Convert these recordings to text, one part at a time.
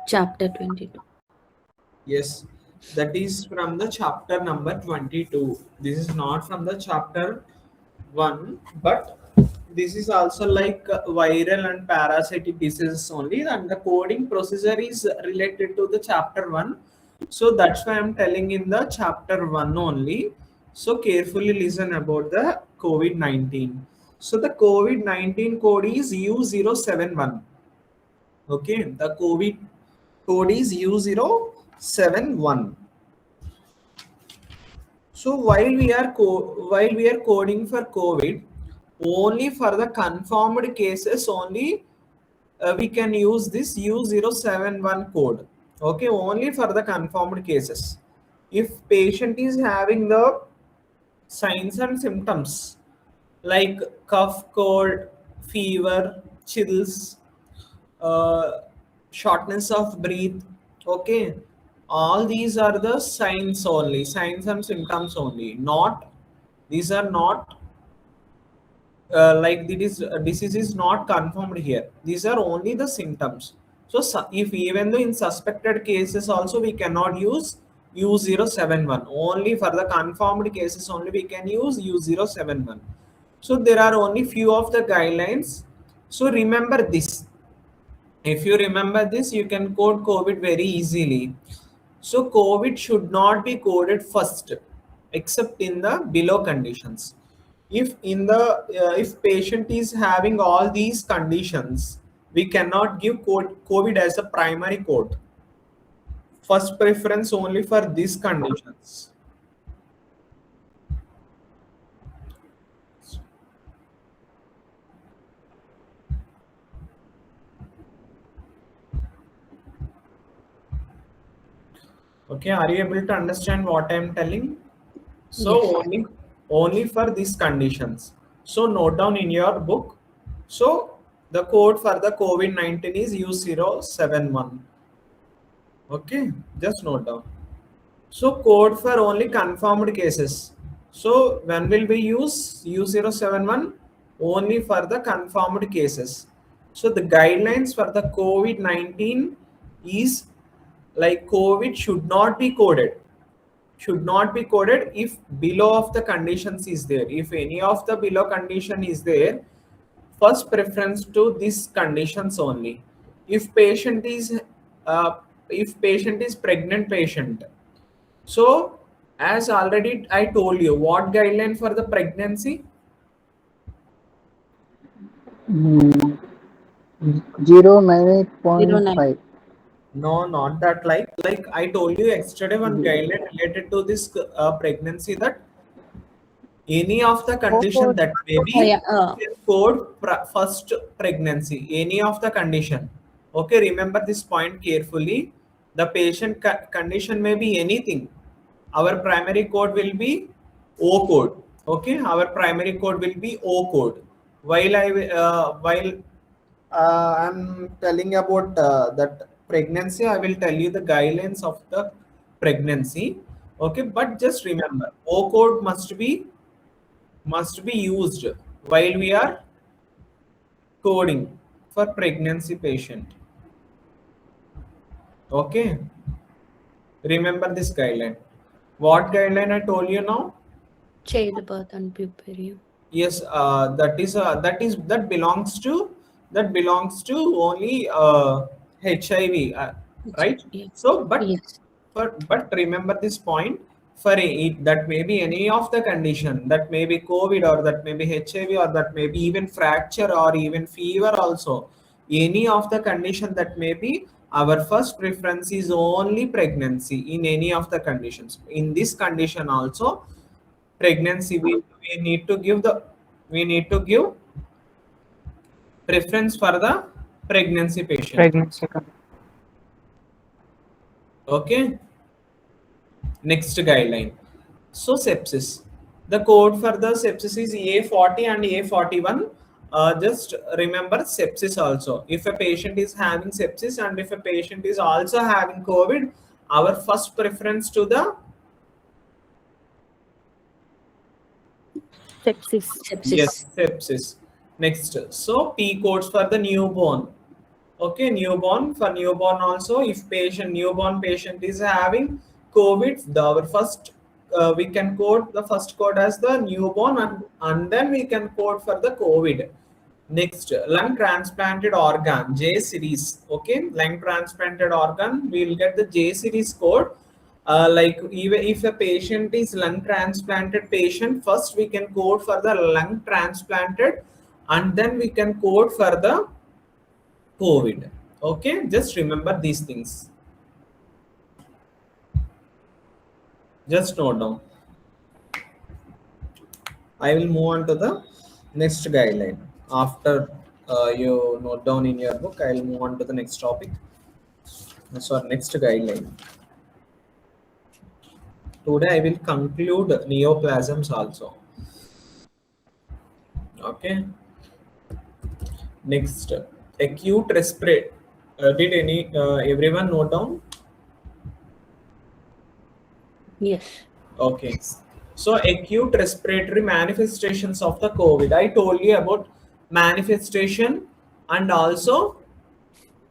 Chapter 22. Yes, that is from the chapter number 22. This is not from the chapter 1, but this is also like viral and parasitic diseases only, and the coding procedure is related to the chapter 1. So that's why I'm telling in the chapter 1 only. So carefully listen about the COVID-19. So the COVID-19 code is U071. Okay, the COVID code is U071. So while we are coding for COVID, only for the confirmed cases only we can use this U071 code. Okay, only for the confirmed cases. If patient is having the signs and symptoms like cough, cold, fever, chills, uh, shortness of breath, okay, all these are the signs only, signs and symptoms only, not these are not like this disease is not confirmed here, these are only the symptoms. So if even though in suspected cases also we cannot use U071, only for the confirmed cases only we can use U071. So there are only few of the guidelines. So remember this. If you remember this, you can code COVID very easily. So COVID should not be coded first, except in the below conditions. If in the if patient is having all these conditions, we cannot give code COVID as a primary code. First preference only for these conditions. Okay, are you able to understand what I am telling? So Yes. only for these conditions. So note down in your book. So the code for the COVID-19 is U071. Okay, just note down. So code for only confirmed cases. So when will we use U071? Only for the confirmed cases. So the guidelines for the COVID-19 is like COVID should not be coded, should not be coded if below of the conditions is there. If any of the below condition is there, first preference to these conditions only. If patient is uh, if patient is pregnant patient, so as already I told you, what guideline for the pregnancy? Mm, 098.5. 09. No, not that. Like I told you yesterday, one guideline related to this pregnancy, that any of the condition that may Oh, be yeah. code first pregnancy, any of the condition. Okay, remember this point carefully. The patient condition may be anything. Our primary code will be O code. Okay, our primary code will be O code. While I'm telling about that pregnancy, I will tell you the guidelines of the pregnancy. Okay, but just remember, O code must be used while we are coding for pregnancy patient. Okay, remember this guideline. What guideline I told you now? Childbirth and puerperio. Yes, that belongs to only HIV, right? Yes. So, but Yes. but remember this point. For it, that may be any of the condition, that may be COVID or that may be HIV or that may be even fracture or even fever also. Any of the condition that may be, our first preference is only pregnancy in any of the conditions. In this condition also, pregnancy we need to give the we need to give preference for the pregnancy patient. Pregnancy. Okay, next guideline. So sepsis, the code for the sepsis is A40 and A41. Just remember sepsis also. If a patient is having sepsis and if a patient is also having COVID, our first preference to the Sepsis. yes sepsis. Next, so P codes for the newborn. Okay, newborn, for newborn also, if newborn patient is having COVID, our first we can code the first code as the newborn, and then we can code for the COVID. Next, lung transplanted organ, J series. Okay, lung transplanted organ, we will get the J series code. Like even if a patient is lung transplanted patient, first we can code for the lung transplanted, and then we can code for the COVID. Okay, just remember these things. Just note down. I will move on to the next guideline. After you note down in your book, I will move on to the next topic. Sorry, next guideline. Today I will conclude neoplasms also. Okay. Next, acute respiratory. Did everyone note down? Yes. Okay. So acute respiratory manifestations of the COVID. I told you about manifestation and also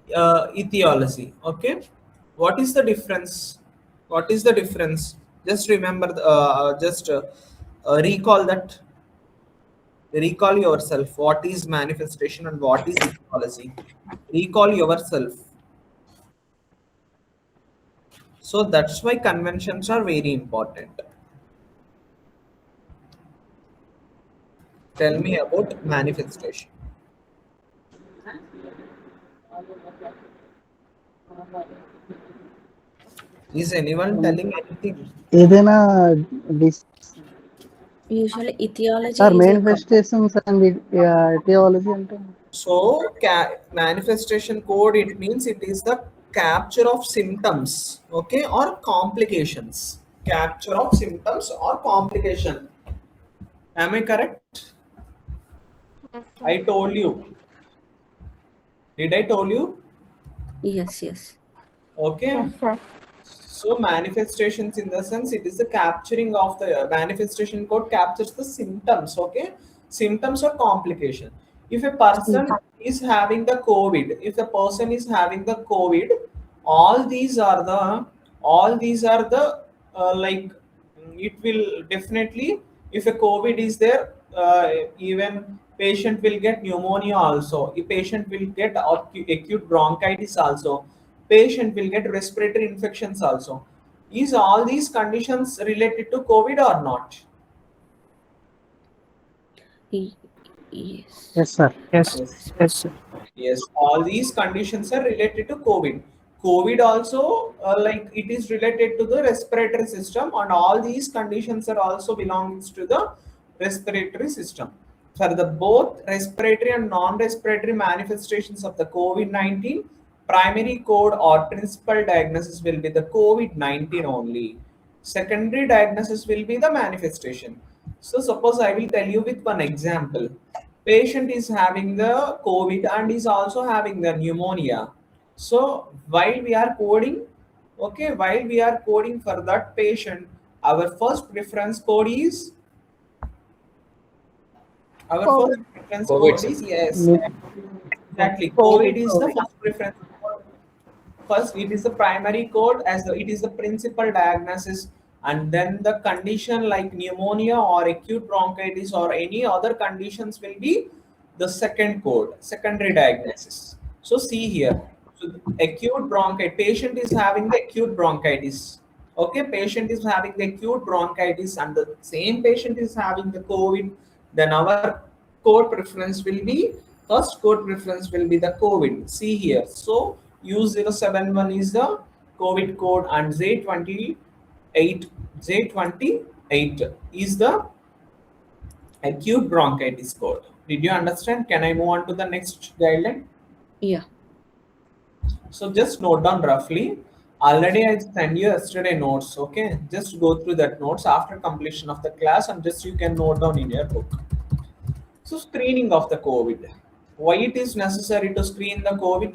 etiology. Okay. What is the difference? What is the difference? Just remember, recall that. Recall yourself. What is manifestation and what is etiology? Recall yourself. So that's why conventions are very important. Tell me about manifestation. Is anyone telling anything? ఏదైనా Usually etiology sir is a manifestations and etiology అంటే So manifestation code, it means it is the capture of symptoms, okay, or complications. Capture of symptoms or complication. Am I correct? I told you. Did I told you? yes, yes. Okay. So manifestations, in the sense, it is the capturing of the manifestation code captures the symptoms. Okay, symptoms or complication. If a person is having the COVID, if the person is having the COVID, all these are the like it will definitely, if a COVID is there, even patient will get pneumonia also. A patient will get acute bronchitis also. Patient will get respiratory infections also. Is all these conditions related to COVID or not? Yes. Yes sir Yes. Yes, all these conditions are related to COVID. COVID also, like it is related to the respiratory system, and all these conditions are also belongs to the respiratory system. For the both respiratory and non-respiratory manifestations of the COVID-19, primary code or principal diagnosis will be the COVID-19 only. Secondary diagnosis will be the manifestation. So suppose I will tell you with one example. Patient is having the COVID and is also having the pneumonia. So while we are coding, okay, while we are coding for that patient, our first preference code is first preference COVID, code sir. is yes, exactly. COVID is the first preference code. First, it is the primary code as it is the principal diagnosis, and then the condition like pneumonia or acute bronchitis or any other conditions will be the second code, secondary diagnosis. So see here, so acute bronchitis, patient is having the acute bronchitis. Okay, patient is having the acute bronchitis and the same patient is having the COVID. Then our code preference will be, first code preference will be the COVID. See here, so U071 is the COVID code and Z28 is the acute bronchitis code. Did you understand? Can I move on to the next guideline? Yeah. So just note down roughly. Already I sent you yesterday notes. Okay, just go through that notes after completion of the class, and just you can note down in your book. So screening of the COVID. Why it is necessary to screen the COVID?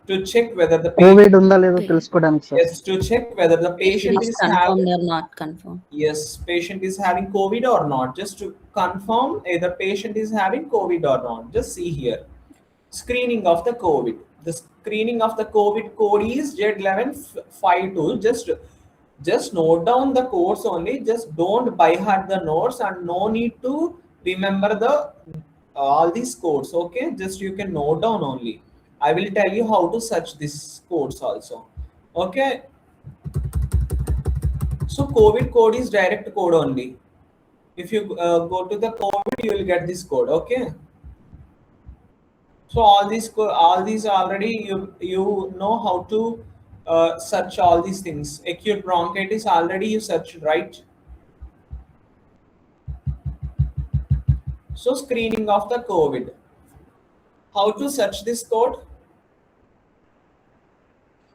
To check whether the Covid ఉందా లేదో తెలుసుకోవడానికి sir yes, to check whether the patient Is is confirmed having, or not confirmed? yes, patient is having COVID or not. Just to confirm either patient is having COVID or not. Just see here. screening of the COVID. The screening of the COVID code is Z1152. Just note down the codes only. Just don't by heart the notes, and no need to remember the all these codes. Okay, just you can note down only. I will tell you how to search these codes also. Okay. So COVID code is direct code only. If you go to the COVID, you will get this code. Okay. So all these already you know how to search all these things. Acute bronchitis already you searched, right? So screening of the COVID. How to search this code?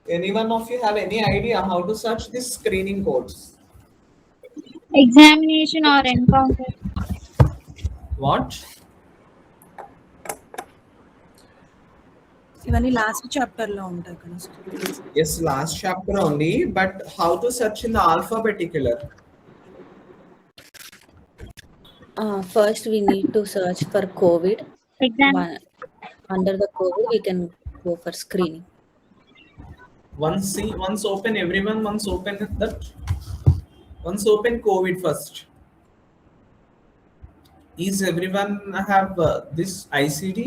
Anyone of you have any idea how to search this screening codes? Examination or encounter. What? ఇవన్నీ last chapter లో ఉంటాయి కదా. Yes, last chapter only, but how to search in the alphabetical? First, we need to search for COVID. Exam. Under the COVID, we can go for screening. Once open everyone, once open that. Once open COVID first. Is everyone have this ICD?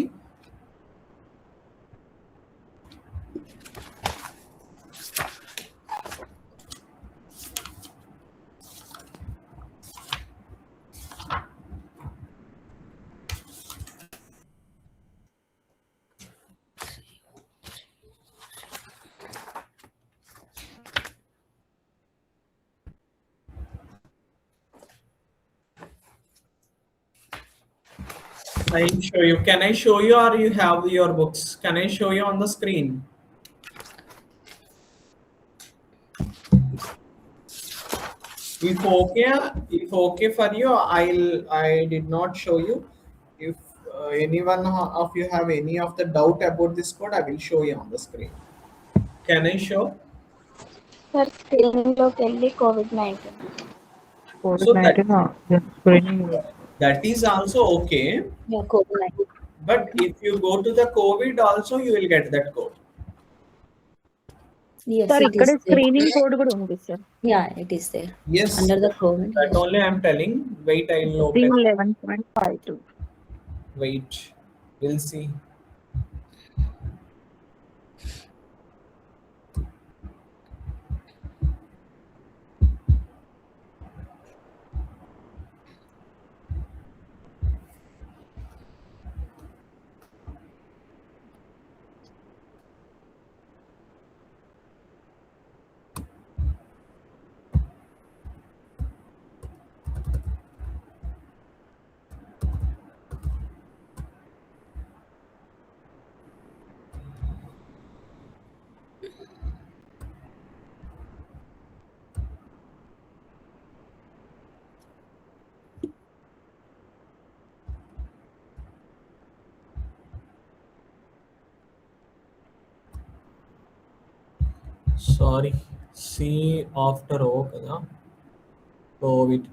I show you. Can I show you, or you have your books? Can I show you on the screen? If okay for you, I did not show you. If anyone of you have any of the doubt about this code, I will show you on the screen. Can I show? Sir స్క్రీన్లోకి వెళ్ళి COVID-19. That is also okay. Yeah, COVID-19. But if you go to the COVID also, you will get that code. Yes, sir it ఇక్కడ is there. Screening code కూడా ఉంది sir. Yeah, it is there. Yes. Under the COVID. That only I am telling. Wait, I will open. 11.52. Wait. We'll see. Sorry. C after O kada. COVID.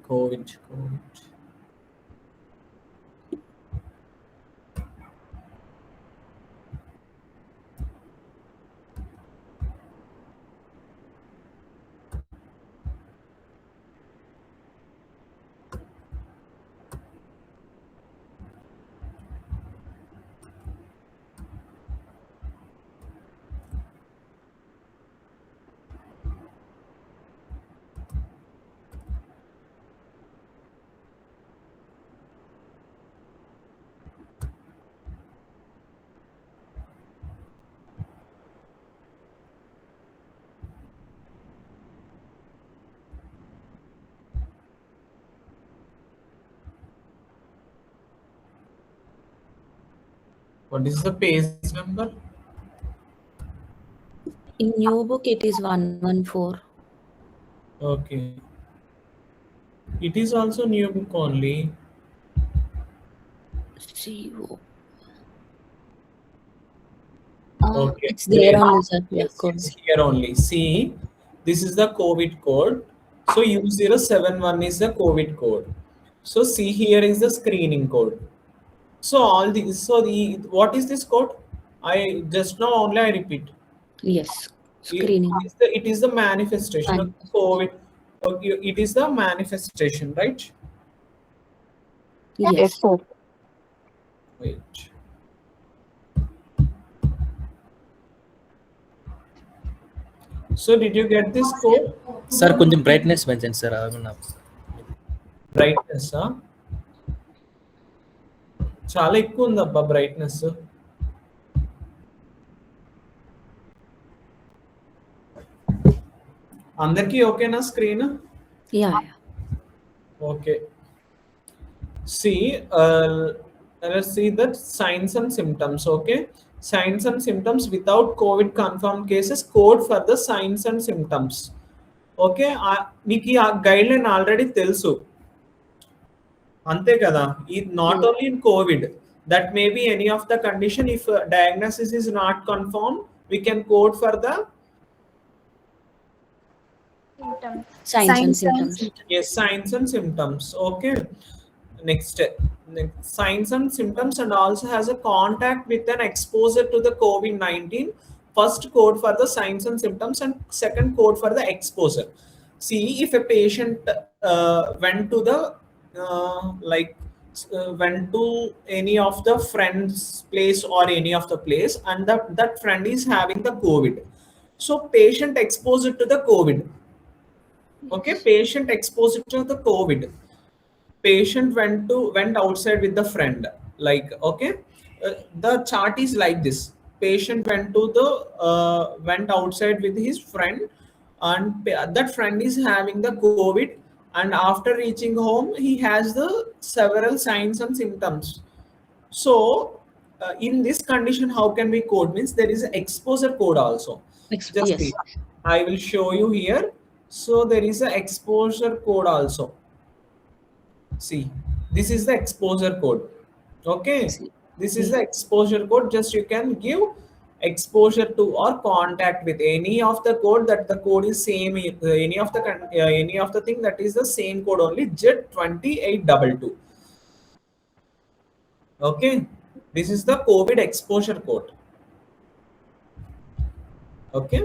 What is the page number? In new book, it is 114. Okay. It is also new book only. CO. Okay. It's there Great. only, sir. Yeah, Yes, code. it's here only. See, this is the COVID code. So U071 is the COVID code. So see, here is the screening code. So all these. So what is this code? I just now only I repeat. Yes. Screening. It is the manifestation of COVID. Okay, it is the manifestation, right? Yes. sir. Wait. So did you get this code? Sir కొంచెం brightness పెంచండి sir అవునా brightness చాలా ఎక్కువ ఉంది అబ్బా brightness. అందరికీ ఓకేనా screen? Yeah. Okay. See, let's see that signs and symptoms. Okay, signs and symptoms without COVID confirmed cases. Code for the signs and symptoms. Okay, మీకు ఆ గైడ్ లైన్ ఆల్రెడీ తెలుసు అంతే కదా. ఇది not only in Covid, that may be any of the condition. If diagnosis is not confirm, we can code for the Signs and symptoms. yes, signs and symptoms. Okay, next signs and symptoms, and also has a contact with an exposure to the COVID-19. First code for the signs and symptoms, and second code for the exposure. See, if a patient went to the went to any of the friends place or any of the place, and that friend is having the COVID, so patient exposed to the COVID. Okay, patient exposed to the COVID. Patient went outside with the friend. Like, okay, the chart is like this. Patient went outside with his friend, and that friend is having the COVID. And after reaching home, he has the several signs and symptoms. So, in this condition, how can we code? Means there is an exposure code also. Just Yes. see. I will show you here. So there is an exposure code also. See, this is the exposure code. Okay, this is the exposure code. Just you can give exposure to or contact with any of the code, that the code is same. Any of the thing that is the same code only, Z2822. Okay, this is the COVID exposure code. Okay,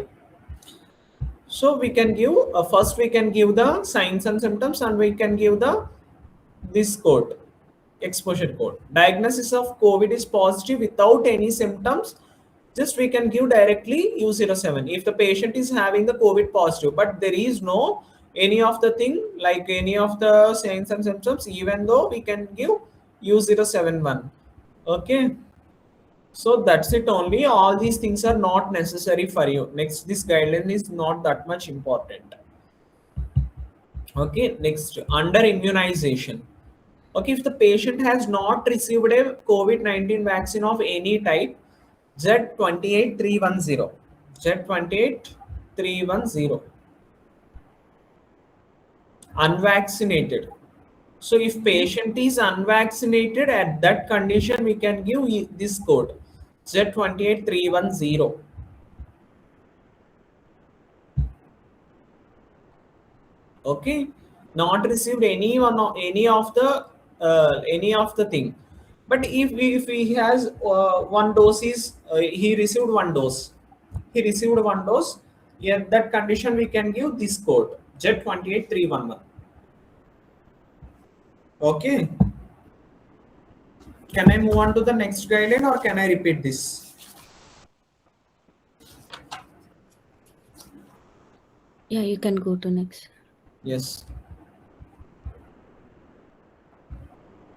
so we can give first we can give the signs and symptoms, and we can give the this code, exposure code. Diagnosis of COVID is positive without any symptoms, just we can give directly U07 if the patient is having the COVID positive, but there is no any of the thing like any of the signs and symptoms, even though we can give U071. Okay, so that's it only. All these things are not necessary for you. Next, this guideline is not that much important. Okay, next, under immunization. Okay, if the patient has not received a COVID-19 vaccine of any type, Z28310, Z28310, unvaccinated. So if patient is unvaccinated, at that condition we can give this code, Z28310. Okay, not received any of the thing. But if he has one dose is he received one dose, yeah, that condition we can give this code, Z28311. Okay, can I move on to the next guideline, or can I repeat this? Yeah, you can go to next. Yes.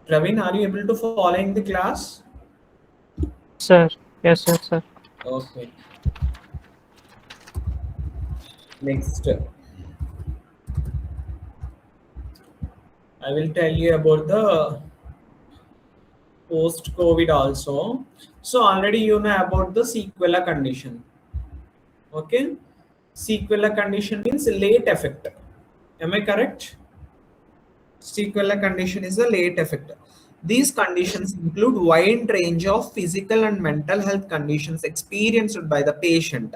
Praveen, are you able to follow in the class? Sir, yes, sir. Okay. Next, I will tell you about the post-COVID also. So already you know about the sequela condition. Okay, sequela condition means late effect. Am I correct? Sequela condition is a late effect. These conditions include wide range of physical and mental health conditions experienced by the patient.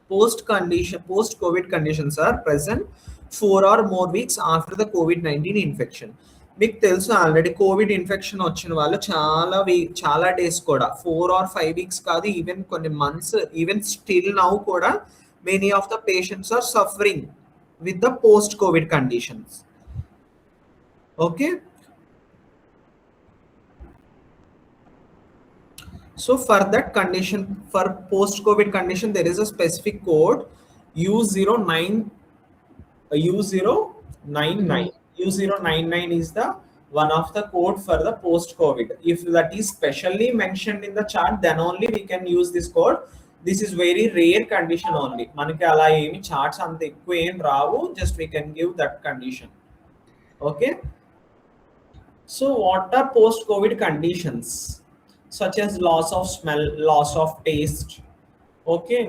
Post-COVID conditions are present 4 or more weeks after the COVID-19 infection. మీకు తెలుసు already Covid infection వచ్చిన వాళ్ళు చాలా days కూడా 4 or 5 weeks కాదు, even కొన్ని months, even still now కూడా many of the patients are suffering with the post covid conditions. Okay, so for that condition, for post covid condition, there is a specific code U099. U099 is the one of the code for the post covid. If that is specially mentioned in the chart, then only we can use this code. This is very rare condition only. Manaki ala emi charts anta ekku em ravu, just we can give that condition. Okay, so what are post covid conditions? Such as loss of smell, loss of taste, okay,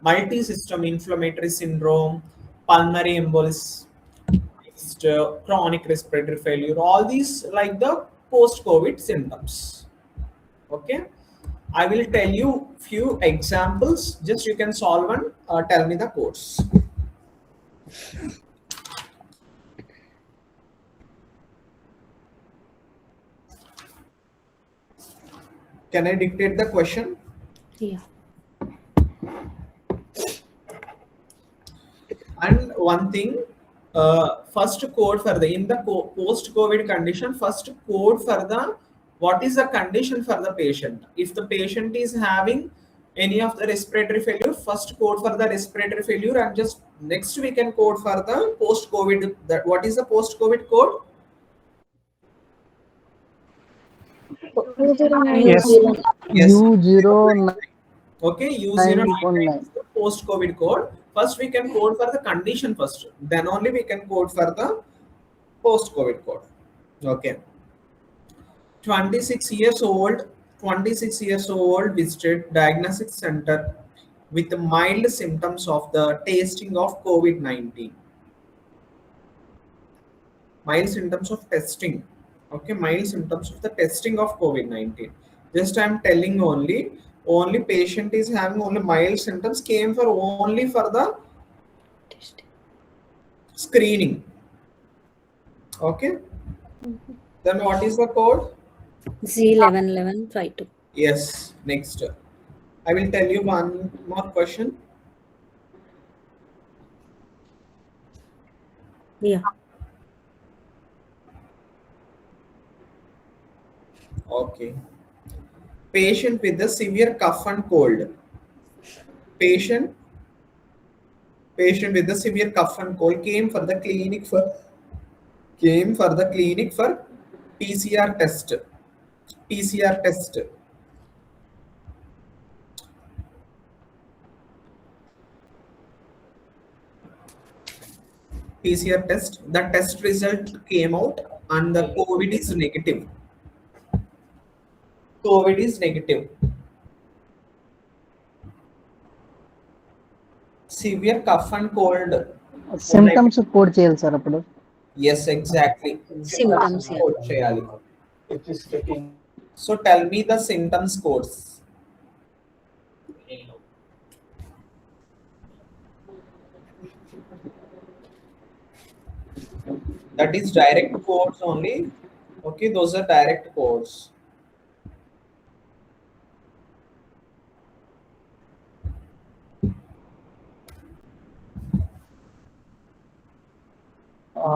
multi-system inflammatory syndrome, pulmonary embolism, chronic respiratory failure, all these like the post-COVID symptoms. Okay, I will tell you few examples, just you can solve and tell me the codes. Can I dictate the question? Yeah. And one thing, first code for the in the post-COVID condition, first code for the what is the condition for the patient. If the patient is having any of the respiratory failure, first code for the respiratory failure, and just next we can code for the post-COVID. That what is the post-COVID code? Yes. Yes. U09. Okay, U09 919. is the post-COVID code. First we can code for the condition first, then only we can code for the post-COVID code. Okay. 26 years old visited diagnostic center with mild symptoms of the tasting of COVID-19. Mild symptoms of testing. Okay, mild symptoms of the testing of COVID-19. Just I am telling only patient is having only mild symptoms, came for only for the screening. Okay, then what is the code? Z111152. Yes, next I will tell you one more question. Yeah. Okay, patient with a severe cough and cold. Patient with a severe cough and cold came for the clinic for PCR test. PCR test. The test result came out and the COVID is negative. Severe cough and cold. Symptoms code చేయాలి sir అప్పుడు. Yes, exactly. Symptoms, yeah. Code cheyali. So tell me the symptoms codes. That is direct codes only. Okay, those are direct codes.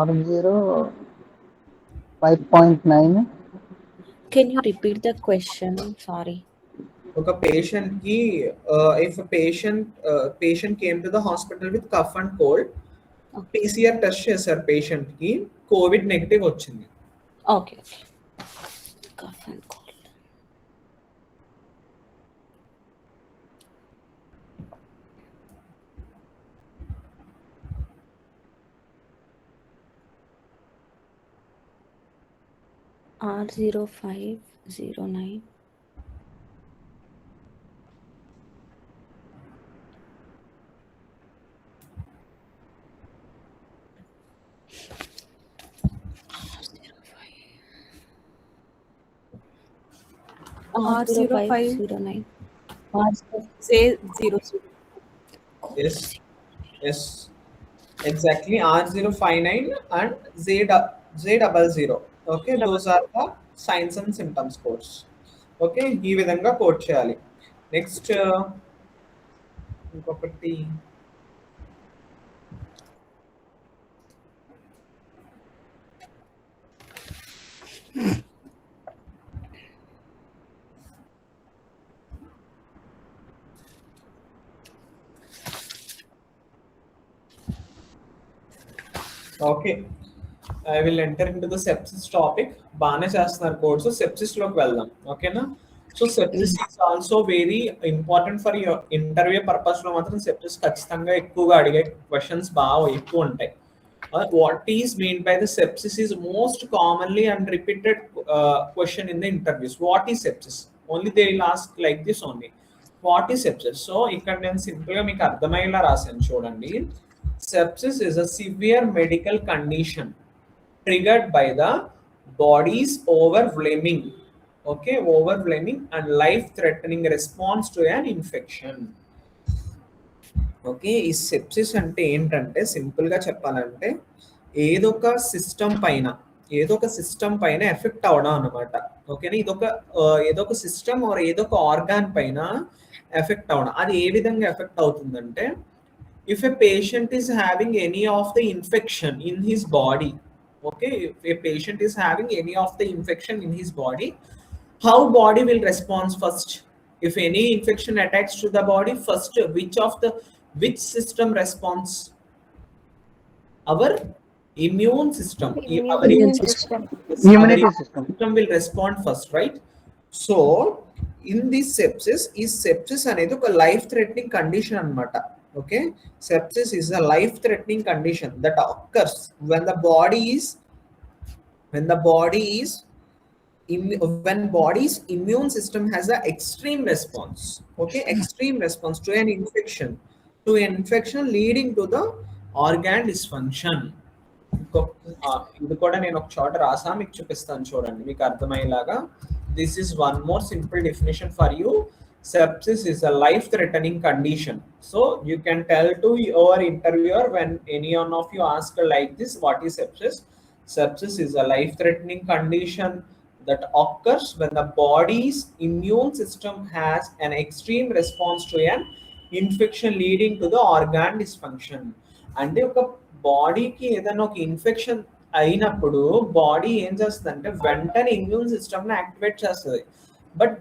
R05.9. Can you repeat the question? Sorry. Okay, if a patient came to the hospital with cough and cold, PCR test చేశారు patient కి, COVID negative వచ్చింది. Okay. Cough and cold. R0509. R0509. Say 0. Yes, exactly. R059 and Z00. Okay, those are the signs and symptoms codes. Okay, ఈ విధంగా code చేయాలి. Next ఇంకొకటి okay, I will enter into the sepsis topic. బాగానే చేస్తున్నారు course, sepsis లోకి వెళ్దాం. ఓకేనా? So sepsis is also very important for your interview purpose లో మాత్రం సెప్సిస్ ఖచ్చితంగా ఎక్కువగా అడిగే క్వశ్చన్స్ బాగా ఎక్కువ ఉంటాయి. What is mean by the sepsis is most commonly and repeated question in the interviews. What is sepsis? Only they will ask like this only, what is sepsis. So ఇక్కడ నేను simple గా మీకు అర్థమయ్యేలా రాశాను చూడండి. Sepsis is a severe medical condition triggered by the body's overwhelming, okay, overwhelming and life-threatening response to an infection. Okay, ఈ sepsis అంటే ఏంటంటే సింపుల్ గా చెప్పాలంటే ఏదో ఒక సిస్టమ్ పైన ఎఫెక్ట్ అవడం అనమాట. ఓకేనా? ఏదో ఒక సిస్టమ్ ఆర్ ఏదో ఒక ఆర్గాన్ పైన ఎఫెక్ట్ అవడం. అది ఏ విధంగా ఎఫెక్ట్ అవుతుందంటే, if a patient is having any of the infection in his body, okay, if a patient is having any of the infection in his body, how body will respond first? If any infection attacks to the body, first which system responds? Our immune system. Our Immune system. Immunity system. will respond first, right? So in this sepsis అనేది ఒక life threatening condition అన్నమాట. Okay, sepsis is a life-threatening condition that occurs when body's immune system has an extreme response. Okay, extreme response to an infection leading to the organ dysfunction. ఇది కూడా నేను ఒక చోట రాసా, మీకు చూపిస్తాను చూడండి మీకు అర్థమయ్యేలాగా. This is one more simple definition for you. Sepsis is a life-threatening condition. So you can tell to your interviewer when any one of you ask like this, what is sepsis? Sepsis is a life-threatening condition that occurs when the body's immune system has an extreme response to an infection leading to the organ dysfunction. అంటే ఒక బాడీకి ఏదైనా ఒక infection అయినప్పుడు body ఏం చేస్తుందంటే వెంటనే immune సిస్టమ్ని యాక్టివేట్ చేస్తుంది. But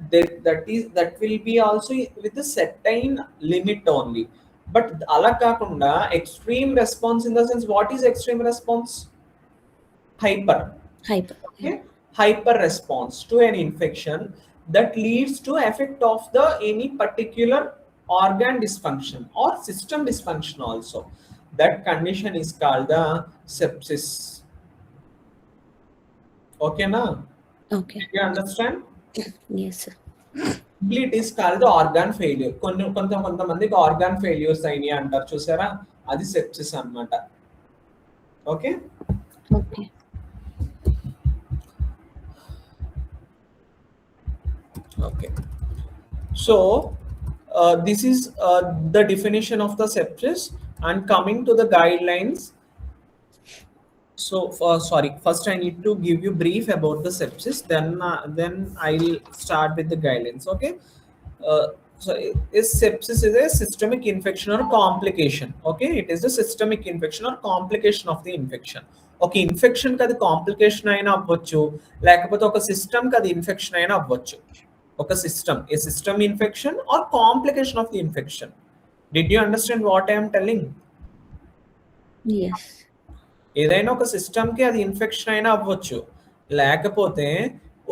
that will be also with a certain limit only. But ala kakunda extreme response in the sense, what is extreme response? Hyper. Okay, hyper response to an infection that leads to effect of the any particular organ dysfunction or system dysfunction also. That condition is called the sepsis. Okay na? Okay. You understand? Yes, sir. Complete is called the organ failure. కొంతమందికి organ failures అయినాయి అంటారు చూసారా, అది sepsis అన్నమాట. Okay, Okay. okay. So this is the definition of the sepsis. And coming to the guidelines, so first I need to give you brief about the sepsis, then I'll start with the guidelines. Okay, so sepsis is a systemic infection or complication. Okay, it is a systemic infection or complication of the infection. Okay, infection కది complication అయినా అవ్వచ్చు, లేకపోతే ఒక system కది infection అయినా అవ్వచ్చు. ఒక system, A system infection or complication of the infection. Did you understand what I am telling? Yes. ఏదైనా ఒక సిస్టమ్కి అది ఇన్ఫెక్షన్ అయినా అవ్వచ్చు, లేకపోతే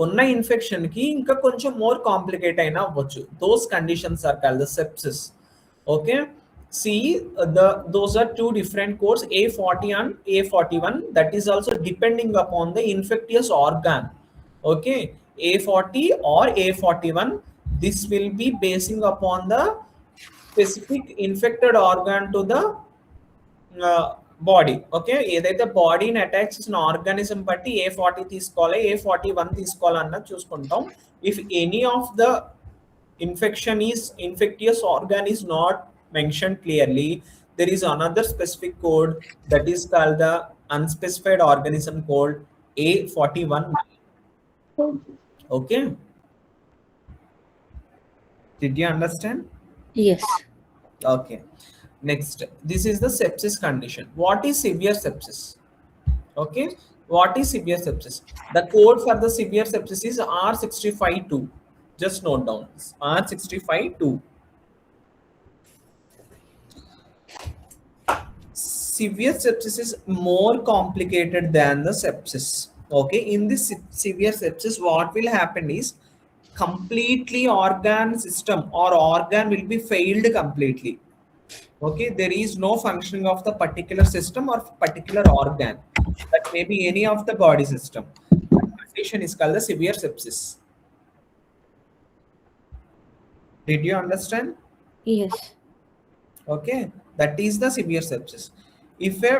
ఉన్న ఇన్ఫెక్షన్కి ఇంకా కొంచెం మోర్ కాంప్లికేట్ అయినా అవ్వచ్చు. Those conditions are called the sepsis. Okay, see those are two different codes, A40 and A41. That is also depending upon the infectious organ. Okay, A40 or A41, this will be basing upon the specific infected organ to the body. Okay, ఏదైతే బాడీని attack చేసిన organism బట్టి A40 తీసుకోవాలి, A41 తీసుకోవాలి అన్నది చూసుకుంటాం. If any of the infectious organ is not mentioned clearly, there is another specific code that is called the unspecified organism code A41. Okay. Did you understand? Yes. Okay. Next, this is the sepsis condition. What is severe sepsis? Okay. What is severe sepsis? The code for the severe sepsis is R652. Just note down this. R652. Severe sepsis is more complicated than the sepsis. Okay. In this severe sepsis, what will happen is completely organ system or organ will be failed completely. Okay, there is no functioning of the particular system or particular organ. That may be any of the body system. That condition is called the severe sepsis. Did you understand? Yes. Okay, that is the severe sepsis. If a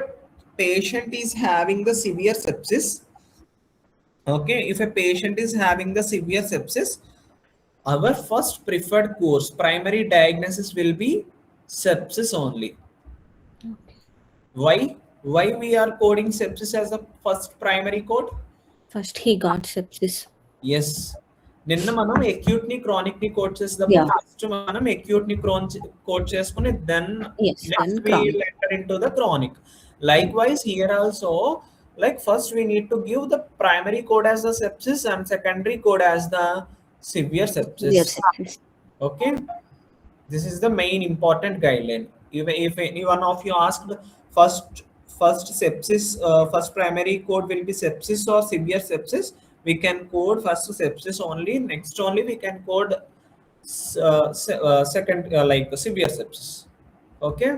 patient is having the severe sepsis, okay, if a patient is having the severe sepsis, our first preferred course, primary diagnosis will be sepsis only. Okay. Why? Why we are coding sepsis as the first primary code? First he got sepsis. Yes. నిన్న మనం acute ని chronic ని code చేసేటప్పుడు Yeah. First మనం acute ని code చేసుకుని then Yes, then next we chronic. will enter into the chronic. Likewise here also, like first we need to give the primary code as the sepsis and secondary code as the severe sepsis. Severe sepsis. Okay, this is the main important guideline. If any one of you asked first sepsis, first primary code will be sepsis or severe sepsis, we can code first sepsis only, next only we can code second like severe sepsis. Okay,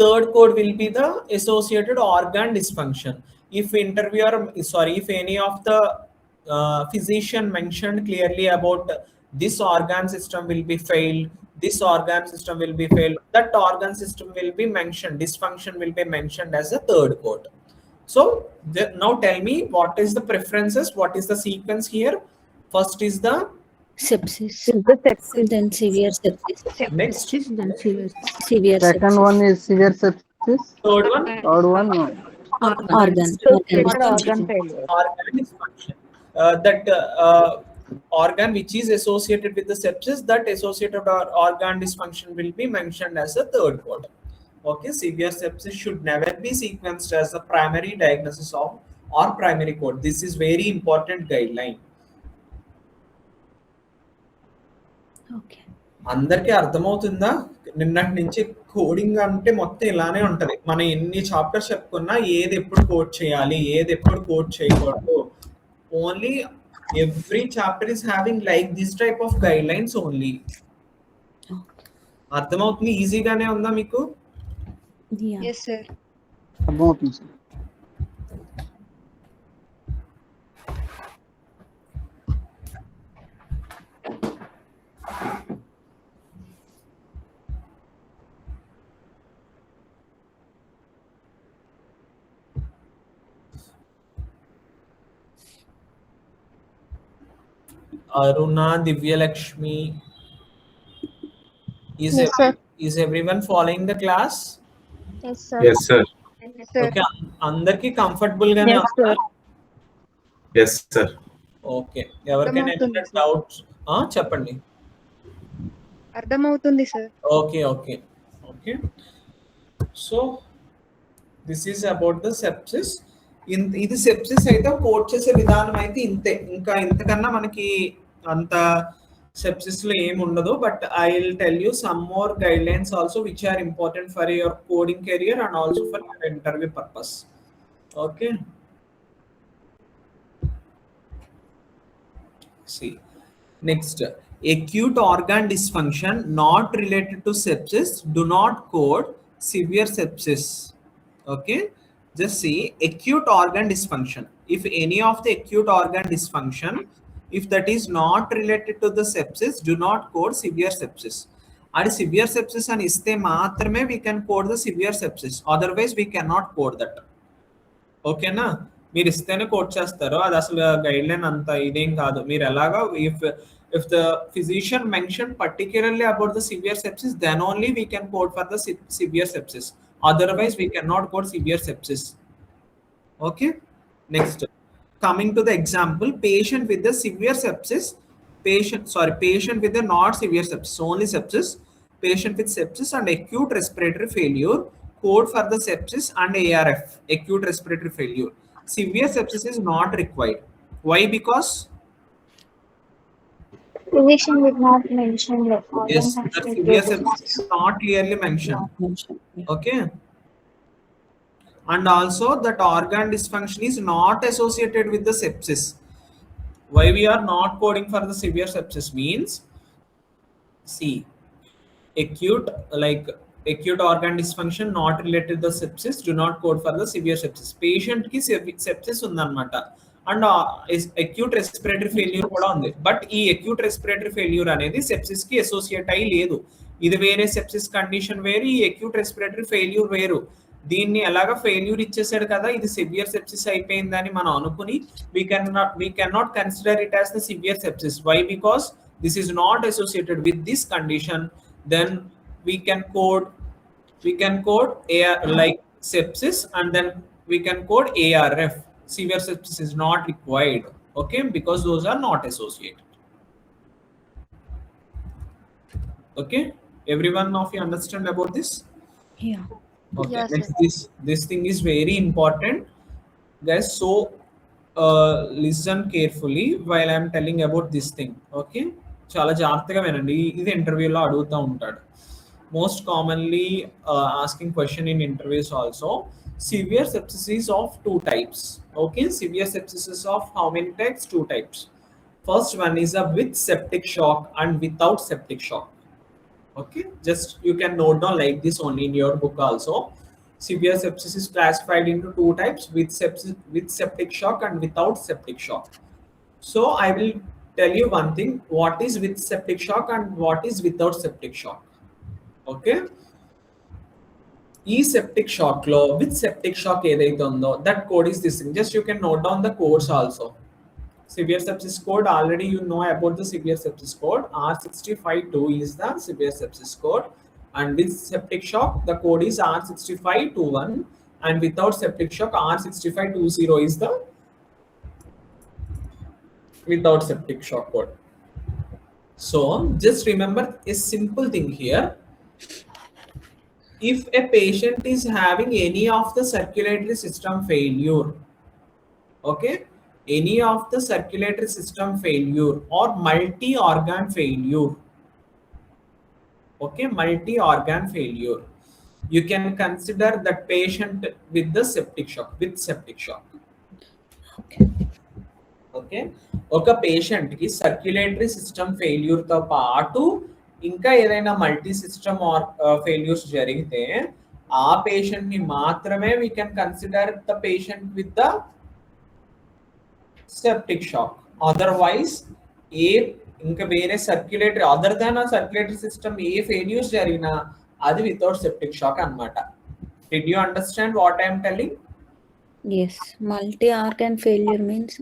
third code will be the associated organ dysfunction. If if any of the physician mentioned clearly about this organ system will be failed, this organ system will be failed, that organ system will be mentioned, dysfunction will be mentioned as a third code. So now tell me, what is the preferences, what is the sequence here? First is the Sepsis. The sepsis. Then severe sepsis. next, Then severe Second sepsis. one is severe sepsis. third one, Third one, Organ. Organ failure. organ dysfunction. That organ which is associated with the sepsis, that associated organ dysfunction will be mentioned as a third code. Okay, severe sepsis should never be sequenced as the primary diagnosis of or primary code. This is very important guideline. Okay. అందరికీ అర్థమవుతుందా? నిన్నటి నుంచి coding అంటే మొత్తం ఇలానే ఉంటది. మనం ఎన్ని చాప్టర్స్ చెప్పుకున్నా ఏది ఎప్పుడు కోడ్ చేయాలి, ఏది ఎప్పుడు కోడ్ చేయకూడదు. Only every chapter is having like this type of guide lines only. అర్థమవుతుంది? ఈజీగానే ఉందా మీకు? Yeah. Yes, sir. అర్థమవుతుంది sir. Aruna, Divya Lakshmi, Yes, sir. is everyone following the class? Yes, sir. Yes, sir. Yes, sir. Okay, అందరికి comfortable గానే Yes, sir. Yes, sir. Okay, ఎవరికైనా అర్థమవుతుంది, ఏమైనా డౌట్స్ చెప్పండి. అర్థమవుతుంది sir. Okay okay okay. So this is about the sepsis. ఇది sepsis అయితే code చేసే విధానం అయితే ఇంతే, ఇంకా ఇంతకన్నా మనకి అంత సెప్సిస్ లో ఏమి ఉండదు. But I will tell you some more guidelines also which are important for your coding career and also for your interview purpose. Okay, see next, acute organ dysfunction not related to sepsis, do not code severe sepsis. Okay, just see acute organ dysfunction. If any of the acute organ dysfunction, if that is not related to the sepsis, do not code severe sepsis. And severe sepsis and iste maatrame we can code the severe sepsis, otherwise we cannot code that. Okay na, మీరు ఇస్తేనే code చేస్తారు, అది అసలు guide line అంత ఇదేం కాదు. మీరు ఎలాగా if the physician mentioned particularly about the severe sepsis, then only we can code for the severe sepsis, otherwise we cannot code severe sepsis. Okay, Next, coming to the example, patient with the severe sepsis, patient with the not severe sepsis, only sepsis, patient with sepsis and acute respiratory failure, code for the sepsis and ARF, acute respiratory failure. Severe sepsis is not required. Why? Because Physician did not mention the organ yes, the function severe due to sepsis is not clearly mentioned. Not mentioned. Yeah. Okay. And also that organ dysfunction is not associated with the sepsis. Why we are not coding for the severe sepsis means, see, acute organ dysfunction not related to the sepsis, do not code for the severe sepsis. Patient ki sepsis undanamata and is acute respiratory failure kuda undi, but ee acute respiratory failure anedi sepsis ki associate ayi ledu. ఇది వేరే sepsis condition వేరు, ఈ acute respiratory failure వేరు. దీన్ని ఎలాగా failure ఇచ్చేసాడు కదా, ఇది సివియర్ సెప్సిస్ అయిపోయిందని మనం అనుకుని we cannot consider it as the severe sepsis. Why? Because this is not associated with this condition. Then we can code like sepsis, and then we can code ARF. Severe sepsis is not required, okay, because those are not associated. Okay, everyone of you understand about this? Yeah. Okay, Yes, next, this thing is very important, guys. So listen carefully while I am telling about this thing. Okay, చాలా జాగ్రత్తగా వినండి. ఇది ఇంటర్వ్యూలో అడుగుతూ ఉంటాడు. Most commonly asking question in interviews also. Severe sepsis is of two types. Okay, severe sepsis is of how many types? Two types. First one is a with septic shock and without septic shock. Okay, just you can note down like this only in your book also. Severe sepsis is classified into two types, with septic shock and without septic shock. So I will tell you one thing, what is with septic shock and what is without septic shock. Okay, e septic shock lo with septic shock edaithe undo, that code is this thing. Just you can note down the codes also. Severe sepsis code, already you know about the severe sepsis code. R652 is the severe sepsis code, and with septic shock the code is R6521, and without septic shock R6520 is the without septic shock code. So just remember a simple thing here. If a patient is having any of the circulatory system failure, okay, any of the circulatory system failure or multi-organ failure, okay, multi-organ failure, you can consider that patient with the septic shock, with septic shock. Okay, ఒక patient కి circulatory system failure తో పాటు ఇంకా ఏదైనా multi system failures జరిగితే ఆ patient ని మాత్రమే we can consider the patient with the septic shock. Otherwise ఇంకా వేరే సర్క్యులేటరీ అదర్ దాన్ ఆ సర్క్యులేటరీ సిస్టమ్ ఏ ఫెయిల్యూర్స్ జరిగినా అది వితౌట్ సెప్టిక్ షాక్ అన్నమాట. Did you understand what I am telling? Yes. Multi-organ failure means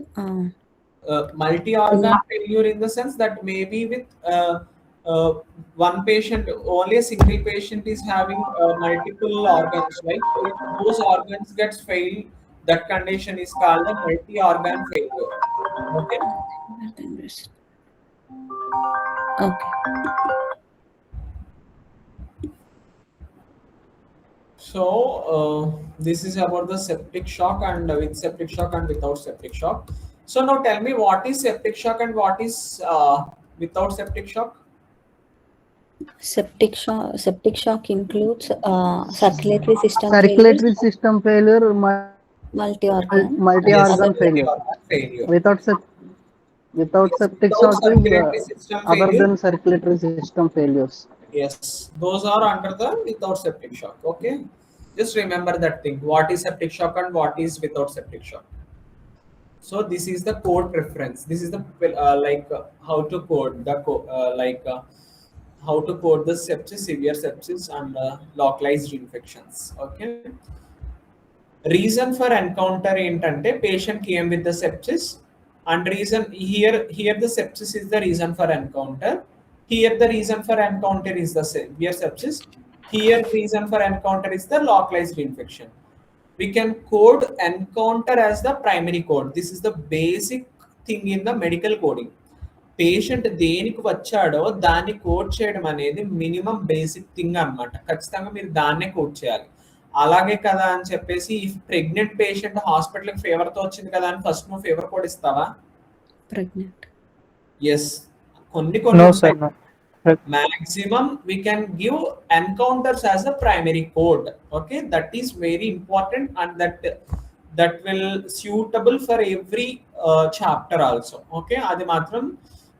Multi-organ failure in the sense that maybe with one patient, only a single patient is having multiple organs, right? So if those organs gets failed, that condition is called a multi-organ failure. Okay. okay. So this is about the septic shock and with septic shock and without septic shock. So now tell me, what is septic shock and what is without septic shock? Septic shock includes circulatory system failure, multi-organ. multi-organ failure. Without septic shock is circulatory system other failure. than circulatory system failures. Yes, those are under the without septic shock. Okay, just remember that thing. What is septic shock and what is without septic shock? So this is the code preference. This is the how to code the how to code the sepsis, severe sepsis, and localized infections. Okay. Reason for encounter ఏంటంటే patient came with the sepsis, and reason here the sepsis is the reason for encounter. Here the reason for encounter is the severe sepsis. Here reason for encounter is the localized infection. we can code encounter as the primary code. This is the basic thing in the medical coding. Patient దేనికి వచ్చాడో దాన్ని code చేయడం అనేది minimum basic thing అన్నమాట. ఖచ్చితంగా మీరు దాన్నే code చేయాలి. అలాగే కదా అని చెప్పేసి ఇఫ్ ప్రెగ్నెంట్ పేషెంట్ హాస్పిటల్కి ఫీవర్తో వచ్చింది కదా అని ఫస్ట్ నువ్వు ఫీవర్ కోడ్ ఇస్తావా? Pregnant. ఎస్, కొన్ని No, sir. No. maximum we can give encounters as a primary code. Okay, that is very important, and that will suitable for every chapter also. Okay, adi matram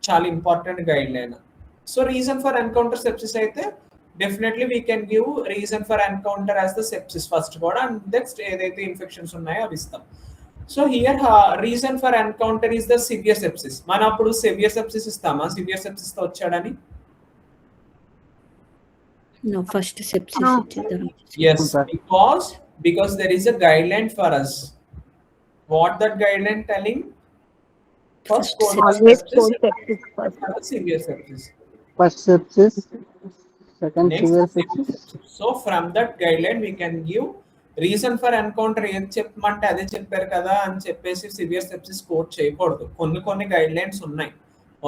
చాలా important guideline. So reason for encounter sepsis అయితే definitely we can give reason for encounter as the sepsis first కూడా, and next ఏదైతే infections ఉన్నాయో అవి ఇస్తాం. So here reason for encounter is the severe sepsis. మనం అప్పుడు severe sepsis ఇస్తామా severe sepsis తో వచ్చాడని? No, first sepsis. No. ఇచ్చేద్దాం. Yes, because there is a guideline for us. What that guideline telling? First code for Always sepsis, code sepsis first. for the severe sepsis. First sepsis, second Next, severe severe sepsis. sepsis. So from that guideline we can give reason for encounter. ఏది చెప్పమంటే అదే చెప్పారు కదా అని చెప్పేసి severe sepsis code చేయకూడదు. కొన్ని guide lines ఉన్నాయి.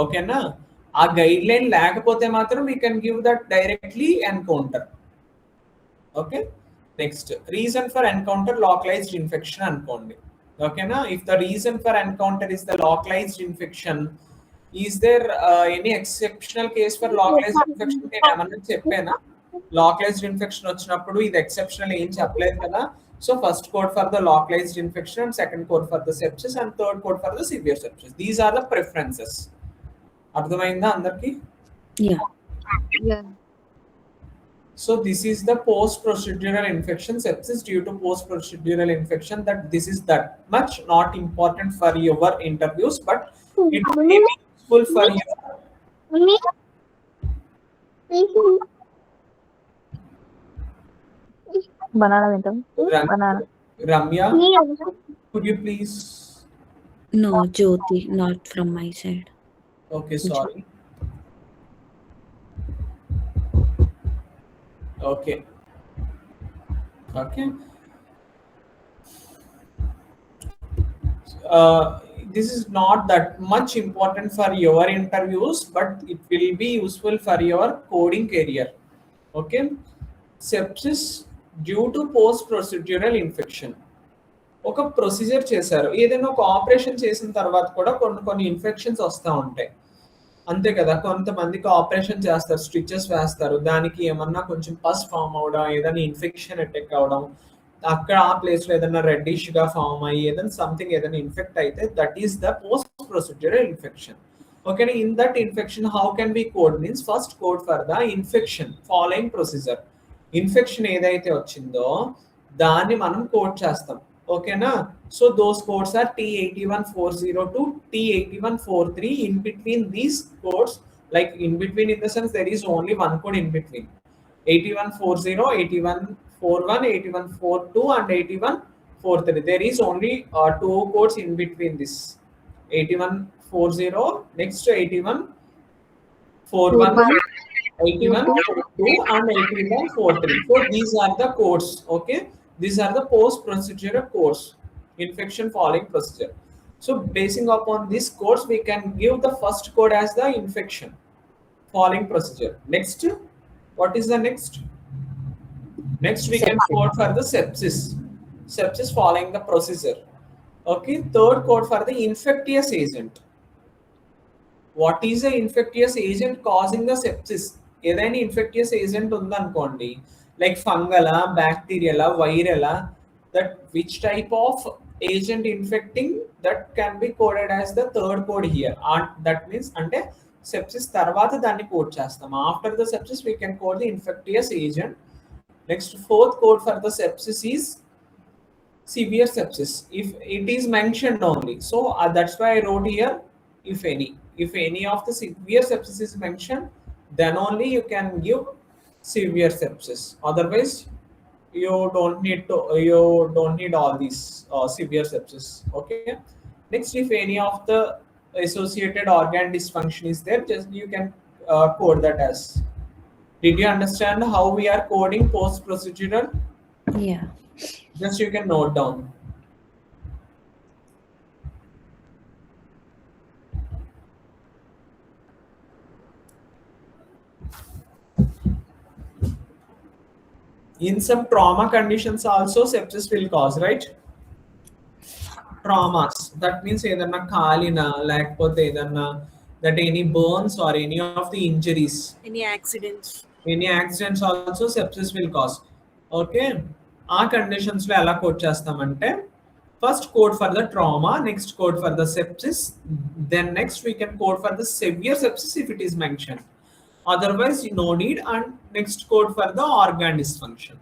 ఓకేనా? ఆ గైడ్ లైన్ లేకపోతే మాత్రం we can give that directly encounter. Okay, next reason for encounter localised infection అనుకోండి. ఓకేనా? If the reason for encounter is the localised infection, is there any exceptional case for localised infection? నేను ఏమన్నా చెప్పానా? Localised infection వచ్చినప్పుడు ఇది exceptional ఏం చెప్పలేదు కదా. So first code for the localised infection, and second code for the sepsis, and third code for the severe sepsis. These are the preferences. అర్థమైందా అందరికి? Yeah. Yeah. So this is the post-procedural infection sepsis due to post-procedural infection. That this is that much not important for your interviews, but it may be useful for your Banana తింటాం. Banana. Ramya. Could you please? No, Jyoti, not from my side. Okay, sorry. Okay. This is not that much important for your interviews, but it will be useful for your coding career. Okay, sepsis due to post-procedural infection. ఒక procedure చేశారు, ఏదైనా ఒక operation చేసిన తర్వాత కూడా కొన్ని infections వస్తూ ఉంటాయి, అంతే కదా. కొంతమందికి ఆపరేషన్ చేస్తారు, స్టిచెస్ వేస్తారు, దానికి ఏమన్నా కొంచెం పస్ ఫామ్ అవడం, ఏదైనా ఇన్ఫెక్షన్ అటాక్ అవడం, అక్కడ ఆ ప్లేస్లో ఏదైనా రెడ్డిష్గా ఫామ్ అయ్యి ఏదైనా ఇన్ఫెక్ట్ అయితే that is the post procedural infection. Okay, in that infection how can be code means first code for the infection following procedure. ఇన్ఫెక్షన్ ఏదైతే వచ్చిందో దాన్ని మనం కోడ్ చేస్తాం. ఓకేనా? So those codes are T81402 to T8143. In between these codes, like in between in the sense there is only one code in between. 8140, 8141, 8142 and 8143. There is only two codes in between this. 8140, next 8141, 8142 and 8143. So these are the codes. Okay, these are the post-procedural codes, infection following procedure. So basing upon these codes, we can give the first code as the infection following procedure. Next, what is the next? Next we can code for the sepsis following the procedure. Okay, third code for the infectious agent. What is the infectious agent causing the sepsis? ఏదైనా infectious agent ఉందనుకోండి, like fungal, bacterial, viral, that which type of agent infecting, that can be coded as the third code here. That means ante sepsis tarvata danni code chestam. After the sepsis we can code the infectious agent. Next, fourth code for the sepsis is severe sepsis, if it is mentioned only. So that's why I wrote here if any of the severe sepsis is mentioned, then only you can give severe sepsis. Otherwise you don't need all these severe sepsis. Okay, next, if any of the associated organ dysfunction is there, just you can code that as. Did you understand how we are coding post procedural? Yeah. Just you can note down. In some trauma conditions also sepsis will cause, right? Traumas, that means ఏదన్నా కాలిన లేకపోతే ఏదన్నా that any burns or any of the injuries, Any accidents? any accidents also sepsis will cause. Okay, ఆ conditions లో ఎలా code చేస్తామంటే first code for the trauma, next code for the sepsis, then next we can code for the severe sepsis if it is mentioned, otherwise no need, and next code for the organ dysfunction.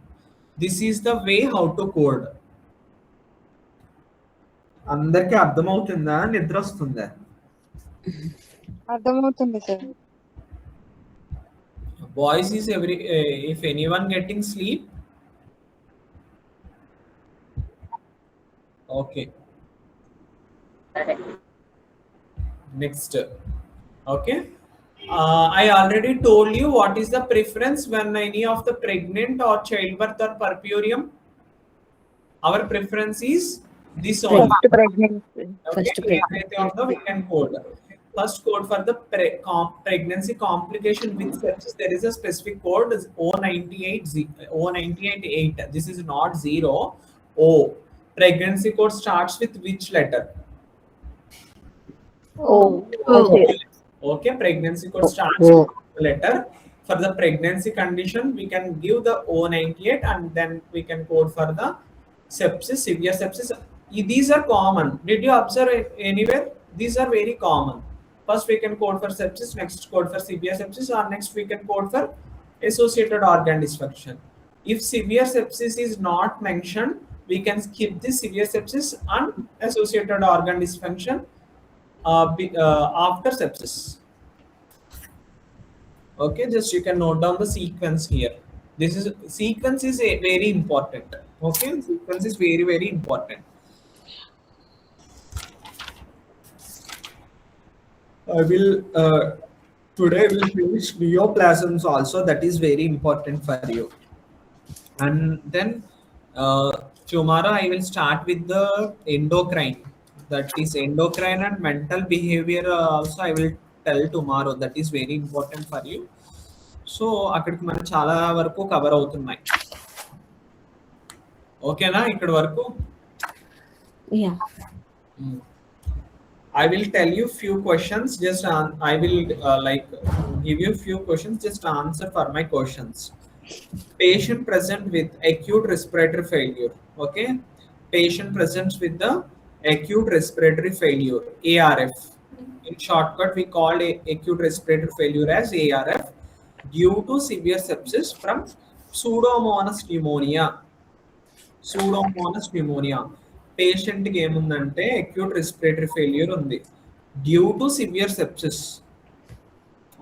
This is the way how to code. అందరికి అర్థమవుతుందా? నిద్ర వస్తుందా? అర్థమవుతుంది sir. Boys, is if anyone getting sleep? Okay. Next. Okay. I already told you what is the preference when any of the pregnant or childbirth or purpurium. Our preference is this only. First pregnancy. First Okay, we can code. First code for the pregnancy complication with sepsis, there is a specific code, is O98 8. This is not 0. O. Pregnancy code starts with which letter? Oh. Okay. Okay, pregnancy code starts O. with letter. For the pregnancy condition, we can give the O98 and then we can code for the sepsis, severe sepsis. These are common. Did you observe anywhere? These are very common. First we can code for sepsis, next code for severe sepsis, or next we can code for associated organ dysfunction. If severe sepsis is not mentioned, we can skip the severe sepsis and associated organ dysfunction after sepsis. Okay, just you can note down the sequence here. This is sequence is very important. Okay, sequence is very, very important. I will today will finish neoplasms also, that is very important for you, and then tomorrow I will start with the endocrine, that is endocrine and mental behavior also I will tell tomorrow, that is very important for you. So అక్కడికి మనం చాలా వరకు cover అవుతున్నాయి. ఓకేనా ఇక్కడి వరకు? Yeah. I will tell you few questions, just I will give you few questions, just answer for my questions. Patient present with acute respiratory failure. Okay, patient presents with the acute respiratory failure, ARF. In shortcut we call acute respiratory failure as ARF due to severe sepsis from pseudomonas pneumonia. Pseudomonas pneumonia. Patient కి ఏముందంటే acute respiratory failure ఉంది due to severe sepsis.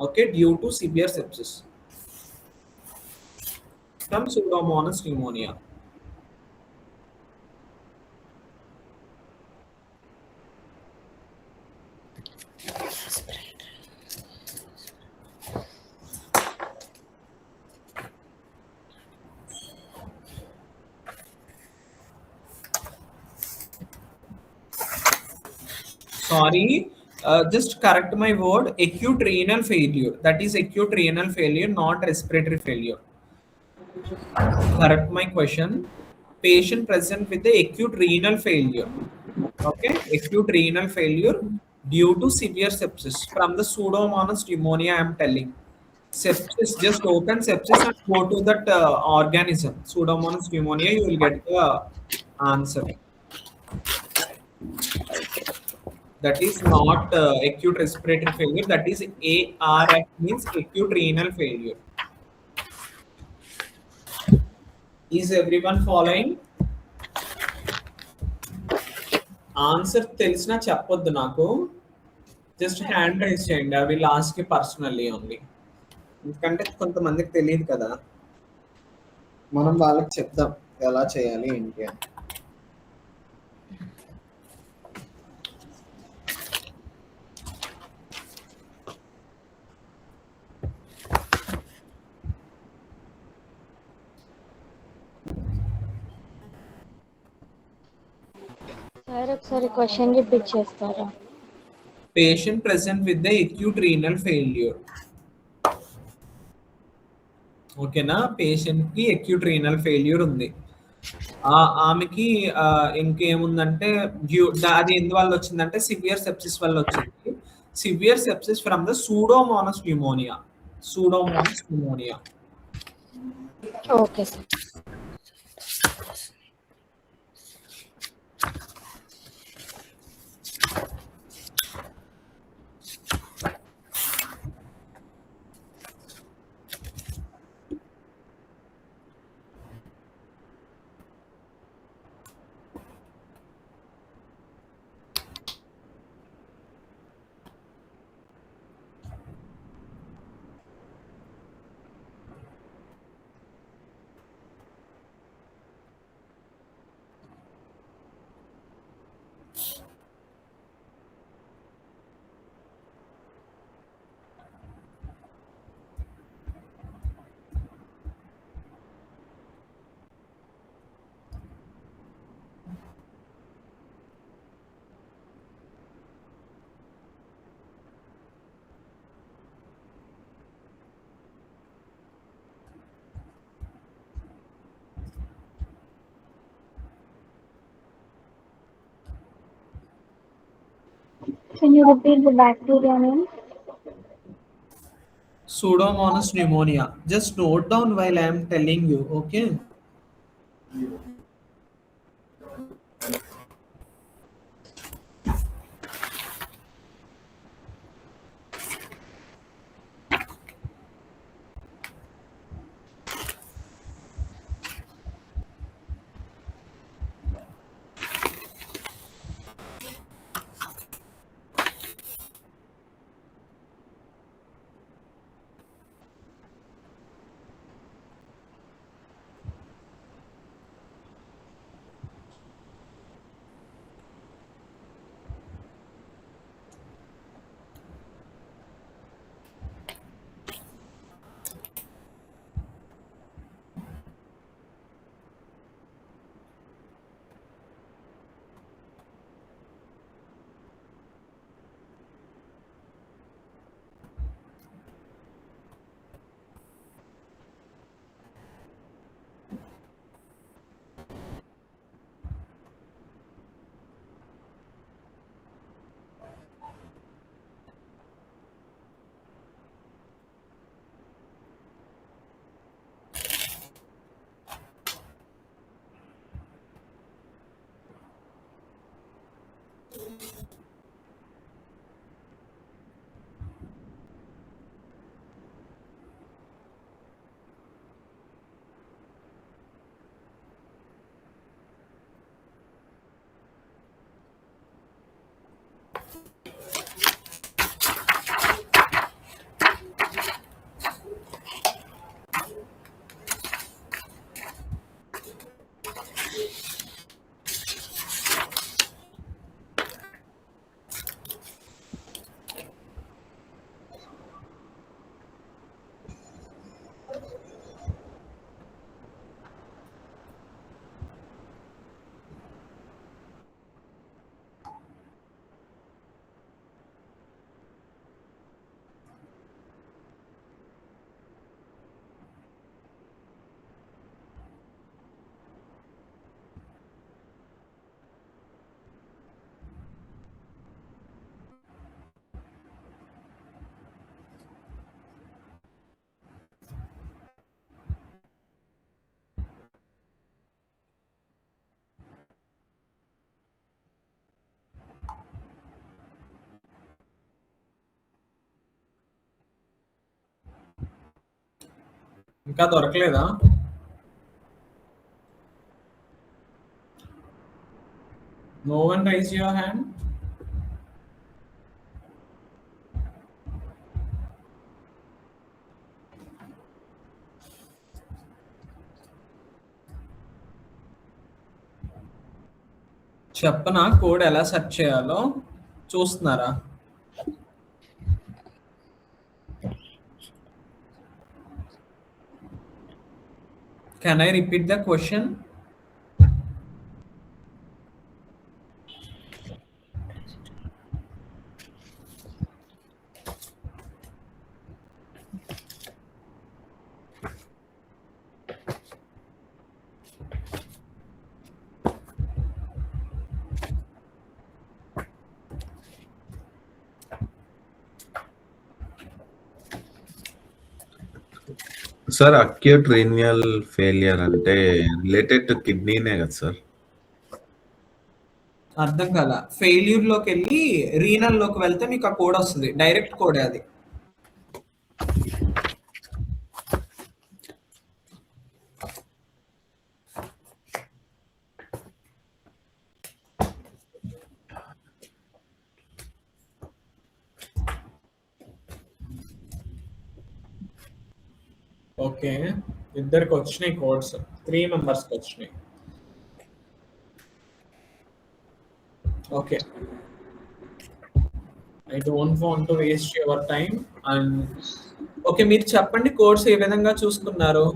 Okay, due to severe sepsis from Pseudomonas pneumonia. Sorry, just correct my word. Acute renal failure. That is acute renal failure, not respiratory failure. Correct my question. Patient present with the acute renal failure. Okay, acute renal failure due to severe sepsis from the pseudomonas pneumonia. I am telling. Sepsis, just open sepsis and go to that organism. Pseudomonas pneumonia, you will get the answer. That is not acute respiratory failure. That is ARF, means acute renal failure. Is everyone following? Answer తెలిసినా చెప్పొద్దు నాకు, just hand raise చేయండి. I will ask you personally only, ఎందుకంటే కొంతమందికి తెలియదు కదా, మనం వాళ్ళకి చెప్దాం ఎలా చేయాలి ఏంటి అని. సార్ ఒకసారి క్వశ్చన్ రిపీట్ చేస్తారా? Patient present with the acute renal failure. ఓకేనా, పేషెంట్కి అక్యూట్ రీనల్ ఫెయిల్యూర్ ఉంది. ఆమెకి ఇంకేముందంటే అది ఎందువల్ల వచ్చిందంటే సివియర్ సెప్సిస్ వల్ల వచ్చింది. Severe sepsis from the Pseudomonas pneumonia. Okay sir. Can you repeat the bacteria name? Pseudomonas pneumonia. Just note down while I am telling you, okay? ఇంకా దొరకలేదా? No one raise your hand. చెప్పనా code ఎలా search చేయాలో? చూస్తున్నారా? Can I repeat the question? Sir acute renal failure అంటే related to కిడ్నీనే కదా sir? అర్థం కాల. ఫెయిల్యూర్ లోకి వెళ్ళి రీనల్ లోకి వెళ్తే మీకు ఆ కోడ్ వస్తుంది, డైరెక్ట్ కోడే అది. ఓకే, ఇద్దరికి వచ్చినాయి కోడ్స్, 3 మెంబర్స్కి వచ్చినాయి. Okay, I don't want to waste your time. And okay, మీరు చెప్పండి కోడ్స్ ఏ విధంగా చూసుకున్నారు.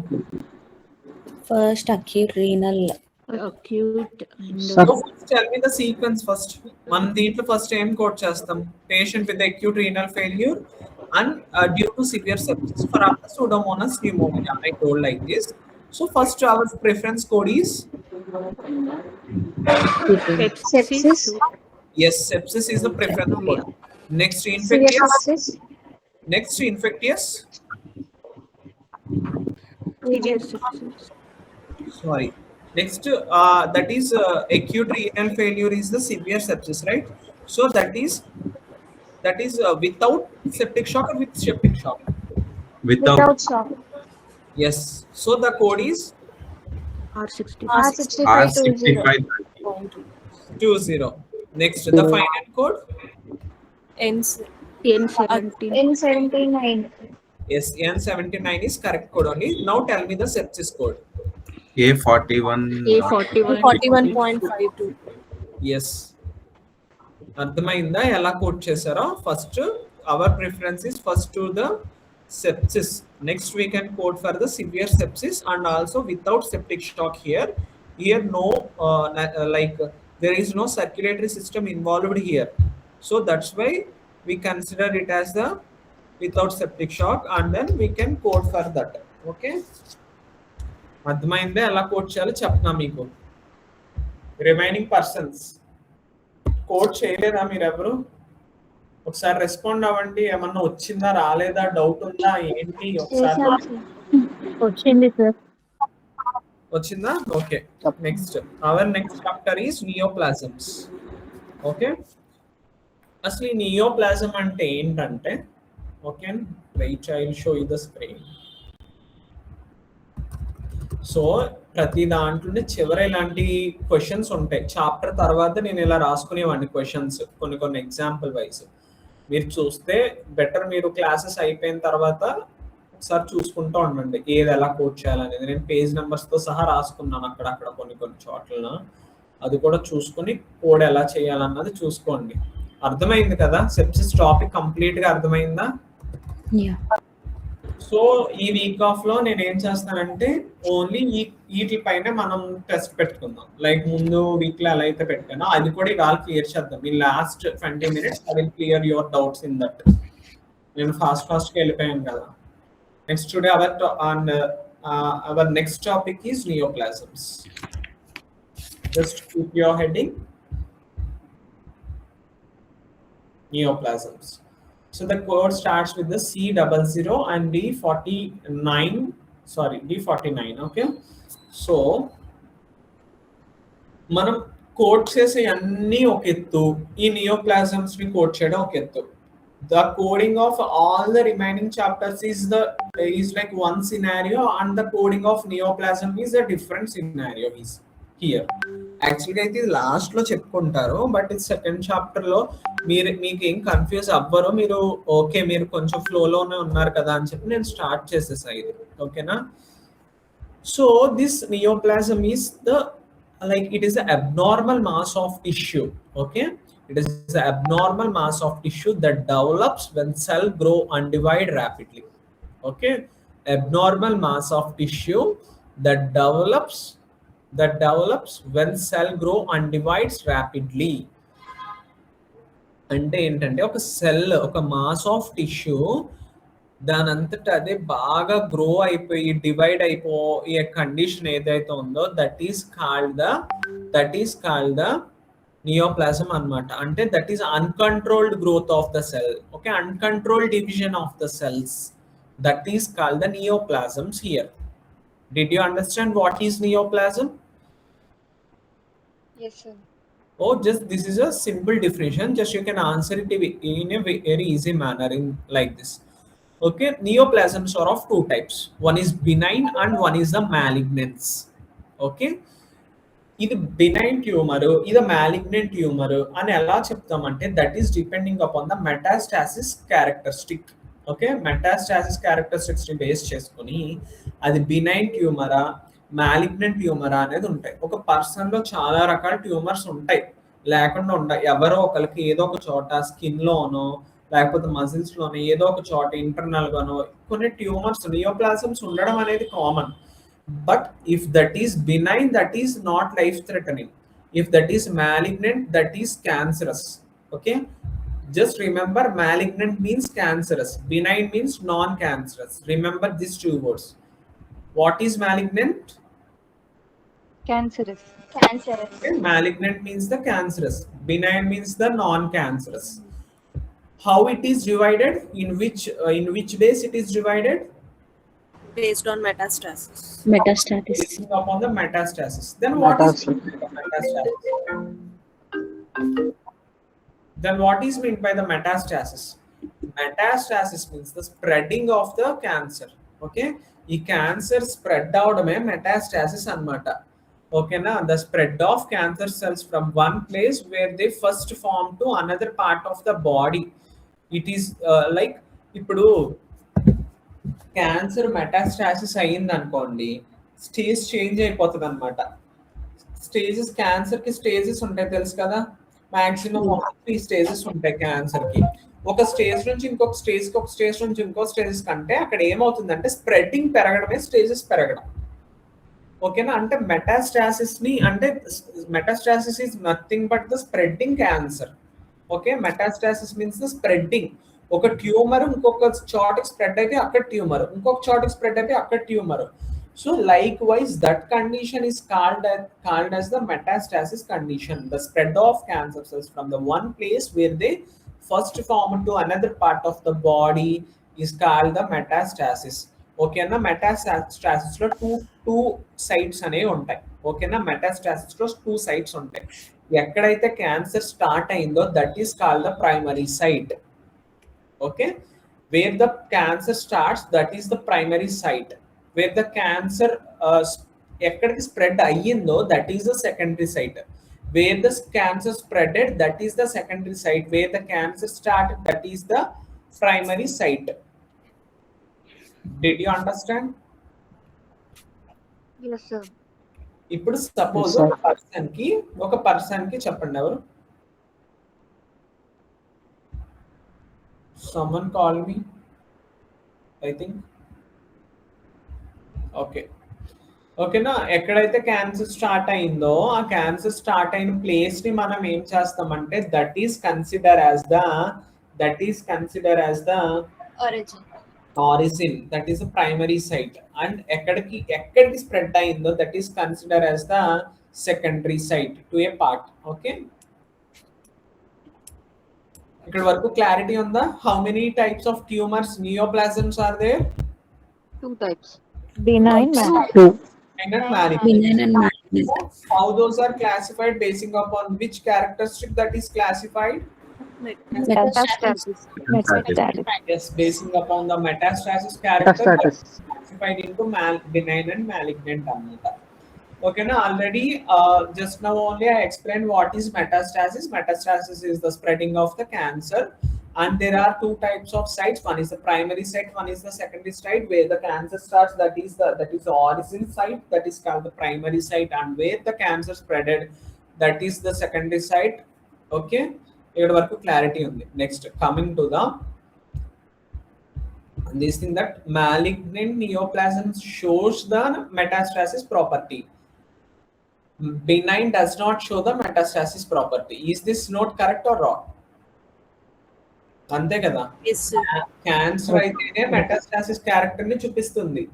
First, acute renal. Acute and Tell me the sequence first. మనం దీంట్లో ఫస్ట్ ఏం కోడ్ చేస్తాం? Patient with acute renal failure and due to severe sepsis for after Pseudomonas pneumonia. I told like this. So first our preference code is Sepsis. yes, sepsis is the preference code. Next Severe infectious. sepsis. Next infectious. severe sepsis. Sorry. Next, that is acute renal failure is the severe sepsis, right? So that is without septic shock or with septic shock? Without shock. Yes. So the code is R60. R6520. R6520. Next, the final code? N17. N79. Yes, N79 is correct code only. Now tell me the sepsis code. A41. A41. 41.52. Yes. అర్థమైందా ఎలా code చేశారో? First our preference is first to the sepsis. Next we can code for the severe sepsis and also without septic shock here. Here no like there is no circulatory system involved here. So that's why we consider it as the without septic shock and then we can code for that. Okay. అర్థమైందా ఎలా code చేయాలో చెప్తున్నా మీకు. Remaining persons code చేయలేదా మీరు ఎవరు? ఒకసారి respond అవ్వండి. ఏమన్నా వచ్చిందా రాలేదా డౌట్ ఉందా ఏంటి ఒకసారి వచ్చింది సార్. వచ్చిందా? Okay, next our next chapter is neoplasms. Okay, అసలు ఈ నియోప్లాజం అంటే ఏంటంటే, okay wait I will show you the screen. So ప్రతి దాంట్లోనే చివర ఇలాంటి క్వశ్చన్స్ ఉంటాయి. చాప్టర్ తర్వాత నేను ఇలా రాసుకునేవాడిని క్వశ్చన్స్ కొన్ని ఎగ్జాంపుల్ వైజ్. మీరు చూస్తే బెటర్, మీరు క్లాసెస్ అయిపోయిన తర్వాత ఒకసారి చూసుకుంటూ ఉండండి ఏది ఎలా కోడ్ చేయాలనేది. నేను పేజ్ నెంబర్స్తో సహా రాసుకున్నాను అక్కడక్కడ కొన్ని చోట్ల. అది కూడా చూసుకుని కోడ్ ఎలా చేయాలన్నది చూసుకోండి. అర్థమైంది కదా? సెప్సిస్ టాపిక్ కంప్లీట్గా అర్థమైందా? Yeah. సో ఈ వీక్ ఆఫ్ లో నేను ఏం చేస్తానంటే ఓన్లీ వీటిపైన మనం టెస్ట్ పెట్టుకుందాం. లైక్ ముందు వీక్ లో ఎలా అయితే పెట్టానో అది కూడా ఇవాళ క్లియర్ చేద్దాం. ఈ last 20 minutes I will clear your doubts in that. నేను ఫాస్ట్గా వెళ్ళిపోయాను కదా. Next today our next topic is neoplasms. Just keep your heading neoplasms. So the code starts with the C00 and D49. Sorry, D49. Okay. So మనం code చేసే అన్ని ఒక ఎత్తు, ఈ నియోప్లాజమ్స్ ని కోడ్ చేయడం ఒక ఎత్తు. The coding of all the remaining chapters is like one scenario and the coding of neoplasm is a different scenario is here. యాక్చువల్గా అయితే ఇది లాస్ట్ లో చెప్పుకుంటారు, బట్ ఇది సెకండ్ చాప్టర్ లో మీకు ఏం కన్ఫ్యూజ్ అవ్వరు. మీరు ఓకే, మీరు కొంచెం ఫ్లోలోనే ఉన్నారు కదా అని చెప్పి నేను స్టార్ట్ చేసేసా ఇది. ఓకేనా? So this neoplasm is the like it is the abnormal mass of tissue. Okay, it is the abnormal mass of tissue that develops when cell grow and divide rapidly. Okay, abnormal mass of tissue that develops when cell grow and divides rapidly. అంటే ఏంటంటే ఒక cell, ఒక mass of tissue దాని అంతటా అదే బాగా grow అయిపోయి divide అయిపోయే కండిషన్ ఏదైతే ఉందో that is called the neoplasm అన్నమాట. అంటే that is uncontrolled growth of the cell. Okay, uncontrolled division of the cells That is called the neoplasms here. Did you understand what is neoplasm? Yes, sir. Oh, just this is a simple definition. Just you can answer it in a very easy manner in like this. Okay, neoplasms are of two types. One is benign and one is the malignance. Okay, ఇది benign tumour, ఇది malignant tumour అని ఎలా చెప్తామంటే that is depending upon the metastasis characteristic. Okay, metastasis characteristics ని base చేసుకుని అది benign ట్యూమరా malignant ట్యూమరా అనేది ఉంటాయి. ఒక పర్సన్ లో చాలా రకాల ట్యూమర్స్ ఉంటాయి, లేకుండా ఉంటాయి. ఎవరో ఒకరికి ఏదో ఒక చోట స్కిన్ లోనో లేకపోతే మజిల్స్ లోనో ఏదో ఒక చోట ఇంటర్నల్ గానో కొన్ని ట్యూమర్స్ నియోప్లాజమ్స్ ఉండడం అనేది common. But if that is benign, that is not life threatening. If that is malignant, that is cancerous. Okay, just remember malignant means cancerous, benign means non-cancerous. Remember these two words. What is malignant? Cancerous. Okay, malignant means the cancerous, benign means the non-cancerous. How it is divided? In which base it is divided? Based on metastasis. Metastasis. Based upon the metastasis. Then what is metastasis? Then what is meant by the metastasis? Metastasis means the spreading of the cancer. Okay, ఈ cancer spread అవడమే metastasis అన్నమాట. ఓకేనా, the spread of cancer cells from one place where they first form to another part of the body. It is like ఇప్పుడు cancer metastasis అయ్యింది అనుకోండి, stage change అయిపోతుంది అనమాట. Stages, cancer కి stages ఉంటాయి తెలుసు కదా, మాక్సిమం 3 స్టేజెస్ ఉంటాయి క్యాన్సర్ కి. ఒక స్టేజ్ నుంచి ఇంకొక స్టేజ్ కి, ఒక స్టేజ్ నుంచి ఇంకో స్టేజెస్ కంటే అక్కడ ఏమవుతుందంటే స్ప్రెడ్డింగ్ పెరగడమే స్టేజెస్ పెరగడం. ఓకేనా, అంటే మెటాస్టాసిస్ ని అంటే metastasis is nothing but the spreading cancer. Okay, metastasis means the spreading. ఒక ట్యూమర్ ఇంకొక చోటకి స్ప్రెడ్ అయితే అక్కడ ట్యూమర్, ఇంకొక చోటకి స్ప్రెడ్ అయితే అక్కడ tumour. So like wise that condition is called as the metastasis condition. The spread of cancer cells from the one place where they first form to another part of the body is called the metastasis. ఓకేనా, metastasis లో two sites అనేవి ఉంటాయి. ఓకేనా, metastasis లో 2 sites ఉంటాయి. ఎక్కడైతే cancer start అయిందో that is called the primary site. Okay, where the cancer starts, that is the primary site. Where the cancer ekkadiki spread ayyindo, that is the secondary site. Where the cancer spreaded, that is the secondary site. Where the cancer started, that is the primary site. Did you understand? Yes, sir. ఇప్పుడు suppose ఒక person కి చెప్పండి ఎవరు. Someone call me, I think. ఓకేనా, ఎక్కడైతే cancer start అయిందో ఆ cancer start అయిన ప్లేస్ ని మనం ఏం చేస్తామంటే that is consider as the origin, that is the primary site. And ఎక్కడికి స్ప్రెడ్ అయిందో that is consider as the secondary site to a part. Okay, ఇక్కడ వరకు క్లారిటీ ఉందా? How many types of tumours neoplasms are there? 2 types. Benign, And malignant. Benign and malignant. How those are classified, basing upon which characteristic that is classified? metastasis. Yes, basing upon the metastasis character that is classified into benign and malignant annata. Okay, now already just now only I explained what is metastasis. Metastasis is the spreading of the cancer, and there are 2 types of sites. One is the primary site, one is the secondary site. Where the cancer starts, that is the origin site, that is called the primary site, and where the cancer spreaded, that is the secondary site. Okay, ఇక్కడ వరకు clarity ఉంది. Next coming to the this thing that malignant neoplasm shows the metastasis property. Benign does not show the metastasis property. Is this note correct or wrong? అంతే కదా, cancer అయితేనే metastasis character ని చూపిస్తుంది,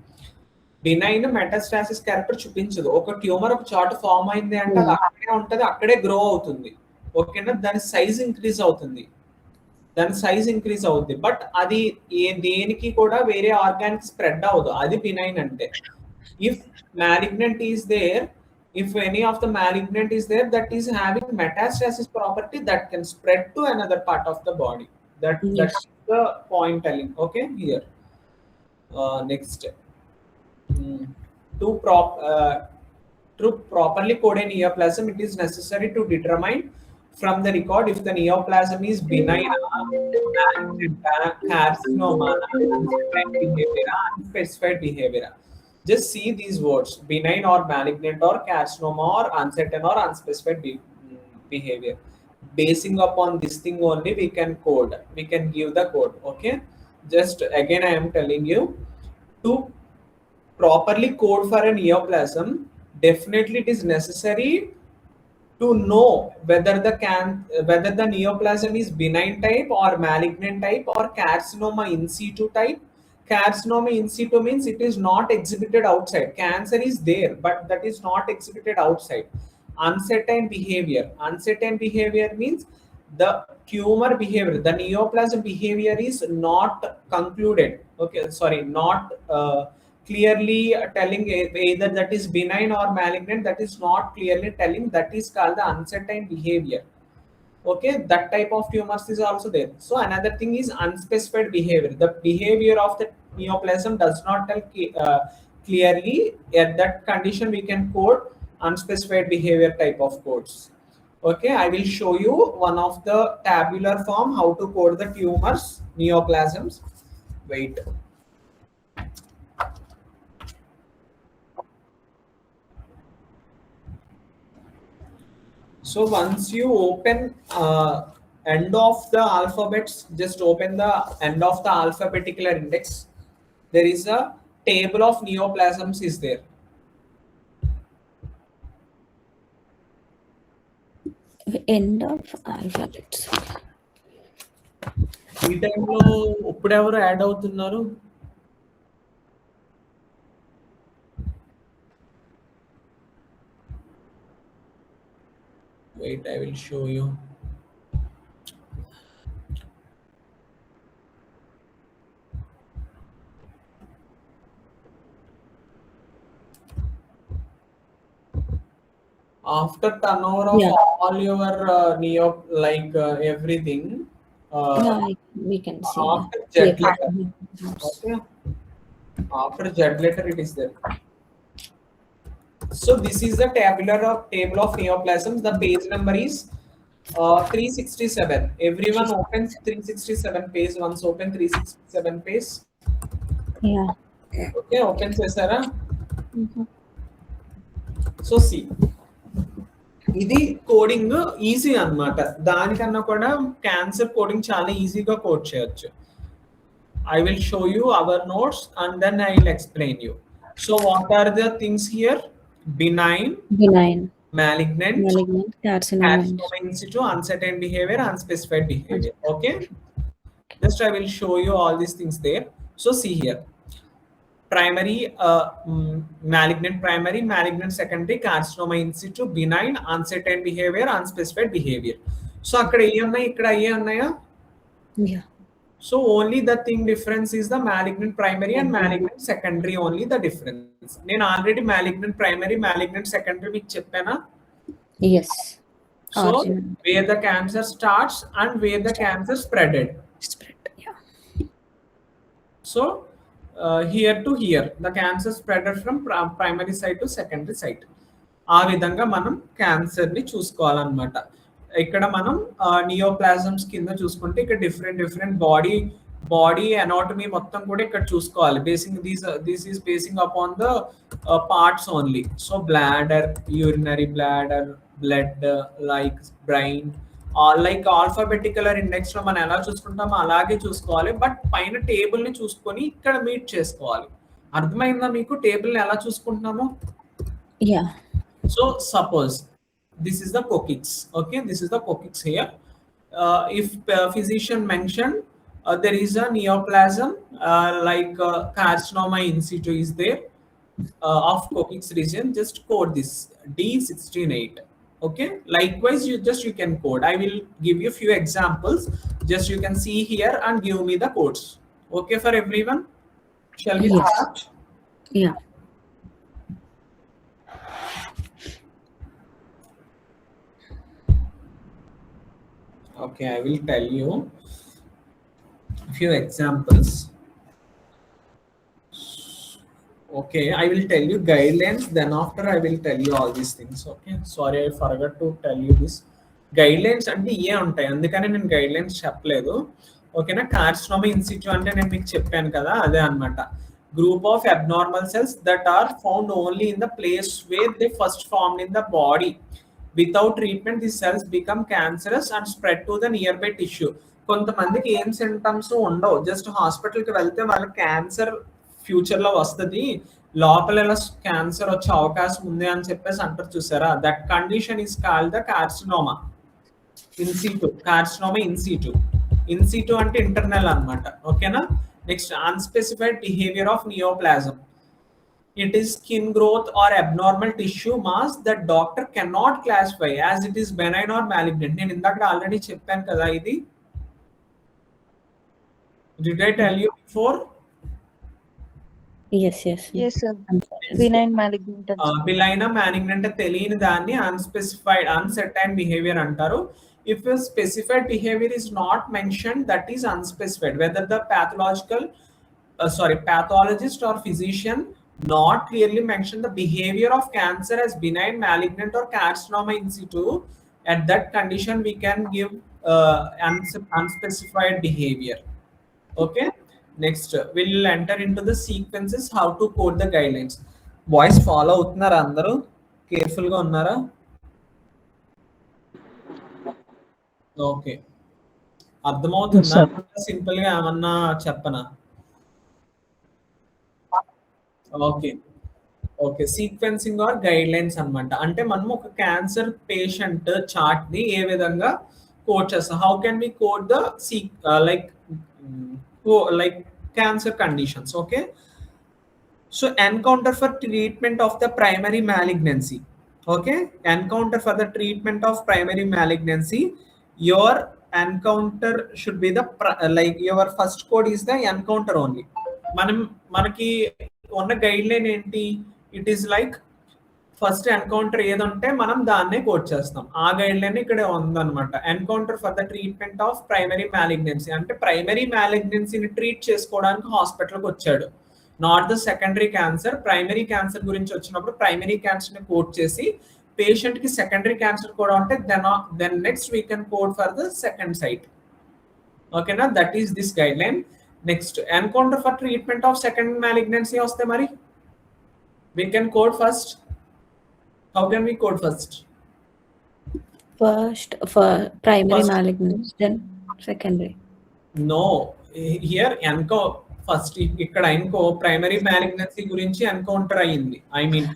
benign metastasis character చూపించదు. ఒక tumour ఒక చోట form అయింది అంటే అది అక్కడే ఉంటది, అక్కడే గ్రో అవుతుంది. ఓకేనా, దాని సైజ్ ఇంక్రీజ్ అవుతుంది. దాని సైజ్ ఇంక్రీజ్ అవుద్ది, బట్ అది దేనికి కూడా వేరే ఆర్గానిక్ స్ప్రెడ్ అవ్వదు. అది బినైన్ అంటే. If malignant is there, if any of the malignant is there that is having metastasis property, that can spread to another part of the body. That's the point telling. Okay, here next to properly code a neoplasm, it is necessary to determine from the record if the neoplasm is benign, carcinoma, unspecified behavior. Just see these words: benign or malignant or carcinoma or uncertain or unspecified behavior. Basing upon this thing only we can code, we can give the code. Okay, just again I am telling you, to properly code for a neoplasm, definitely it is necessary to know whether the neoplasm is benign type or malignant type or carcinoma in situ type. Carcinoma in situ means it is not exhibited outside. Cancer is there, but that is not exhibited outside. Uncertain behavior. Uncertain behavior means the tumor behavior, the neoplasm behavior is not concluded. Okay, sorry, not clearly telling either that is benign or malignant. That is not clearly telling. That is called the uncertain behavior. Okay, that type of tumors is also there. So another thing is unspecified behavior. The behavior of the neoplasm does not tell clearly. At that condition we can code unspecified behavior type of codes. Okay, I will show you one of the tabular form how to code the tumors, neoplasms. Wait. So once you open end of the alphabets, just open the end of the alphabetical index. There is a table of neoplasms is there. End of alphabets. ఈ టైంలో ఇప్పుడు ఎవరు add అవుతున్నారు? Wait, I will show you. After turnover of all your everything, We can see. after Z letter, okay, after Z letter it is there. So this is the table of neoplasms. The page number is 367. Everyone opens 367 page. Once open 367 page. Yeah. Okay, open చేసారా? So C ఇది coding easy అన్నమాట. దానికన్నా కూడా cancer coding చాలా ఈజీగా code చేయొచ్చు. I will show you our notes and then I will explain you. So what are the things here? Benign, malignant, carcinoma in situ, uncertain behavior, unspecified behavior. Okay, just I will show you all these things there. So see here, primary, malignant primary, malignant secondary, carcinoma in situ, benign, uncertain behavior, unspecified behavior. So akkada ఏ ఉన్నాయి, ఇక్కడ ఏ ఉన్నాయా? Yeah. So only the thing difference is the malignant primary and malignant secondary, only the difference. నేను already malignant primary, malignant secondary మీకు చెప్పానా? Yes. So where the cancer starts and where the cancer spreaded. Yeah. So here to here the cancer spreaded from primary site to secondary site. ఆ విధంగా మనం cancer ని చూసుకోవాలన్నమాట. ఇక్కడ మనం neoplasms కింద చూసుకుంటే ఇక్కడ డిఫరెంట్ బాడీ అనాటమీ మొత్తం కూడా ఇక్కడ చూసుకోవాలి. This is basing upon the parts only. So bladder, urinary bladder, blood, like brain, like alphabetical index లో మనం ఎలా చూసుకుంటామో అలాగే చూసుకోవాలి. బట్ పైన టేబుల్ ని చూసుకొని ఇక్కడ మీట్ చేసుకోవాలి. అర్థమైందా మీకు టేబుల్ ని ఎలా చూసుకుంటున్నామో? Yeah. So suppose this is the coccyx. Okay, this is the coccyx here. If physician mentioned there is a neoplasm like carcinoma in situ is there of coccyx region, just code this D168. Okay, likewise you can code. I will give you few examples. Just you can see here and give me the codes. Okay for everyone? Shall we Yes. start? Yeah. Okay, I will tell you a few examples. Okay, I will tell you guidelines, then after I will tell you all these things. Okay, sorry, I forgot to tell you this. Guidelines అంటే ఇవే ఉంటాయి, అందుకని నేను guidelines చెప్పలేదు. ఓకేనా? Carcinoma ఇన్సిట్యూ అంటే నేను మీకు చెప్పాను కదా, అదే అనమాట. Group of abnormal cells that are found only in the place where they first formed in the body. Without treatment the cells become cancerous and spread to the nearby tissue. కొంతమందికి ఏం symptoms ఉండవు, just హాస్పిటల్కి వెళ్తే వాళ్ళకి cancer future లో వస్తుంది, లోపల cancer వచ్చే అవకాశం ఉంది అని చెప్పేసి అంటారు చూసారా, that condition is called the carcinoma in situ. Carcinoma in situ. In situ అంటే ఇంటర్నల్ అన్నమాట. ఓకేనా? Next unspecified behaviour of neoplasm. It is skin growth or abnormal tissue mass that doctor cannot classify as it is benign or malignant. నేను ఇందాక already చెప్పాను కదా ఇది. Did I tell you before? Yes, yes. Yes, sir. Benign malignant. Benign malignant తెలియని దాన్ని unspecified uncertain behaviour అంటారు. If a specified behavior is not mentioned, that is unspecified. Whether the pathologist or physician not clearly mention the behavior of cancer as benign, malignant or carcinoma in situ, at that condition we can give unspecified behavior. Okay, next we'll enter into the sequences how to code the guidelines. Boys follow అవుతున్నారా అందరూ? Careful గా ఉన్నారా? Okay, అర్థమవుతుందా? Simple గా ఏమన్నా చెప్పనా? Okay okay, sequencing or guidelines అనమాట. అంటే మనం ఒక క్యాన్సర్ పేషెంట్ చార్ట్ ని ఏ విధంగా కోడ్ చేస్తాం, how can we code the like cancer conditions. Okay, so encounter for treatment of the primary malignancy. Okay, encounter for the treatment of primary malignancy, your encounter should be the your first code is the encounter only. మనకి ఉన్న guide line ఏంటి? It is like first encounter ఏదంటే మనం దాన్నే code చేస్తాం. ఆ guide line ఇక్కడ ఉందన్నమాట. Encounter for the treatment of primary malignancy అంటే ప్రైమరీ మ్యాలిగ్నెన్సీని ట్రీట్ చేసుకోవడానికి హాస్పిటల్కి వచ్చాడు, not the secondary cancer. Primary cancer గురించి వచ్చినప్పుడు ప్రైమరీ క్యాన్సర్ ని కోడ్ చేసి పేషెంట్ కి సెకండరీ క్యాన్సర్ కూడా ఉంటే then next we can code for the second site. ఓకేనా? That is this guideline. Next encounter for treatment of second malignancy వస్తే మరి we can code first. How can we code first? First for primary malignancy, then secondary. No, here first ఇక్కడ primary malignancy గురించి encounter అయ్యింది. I mean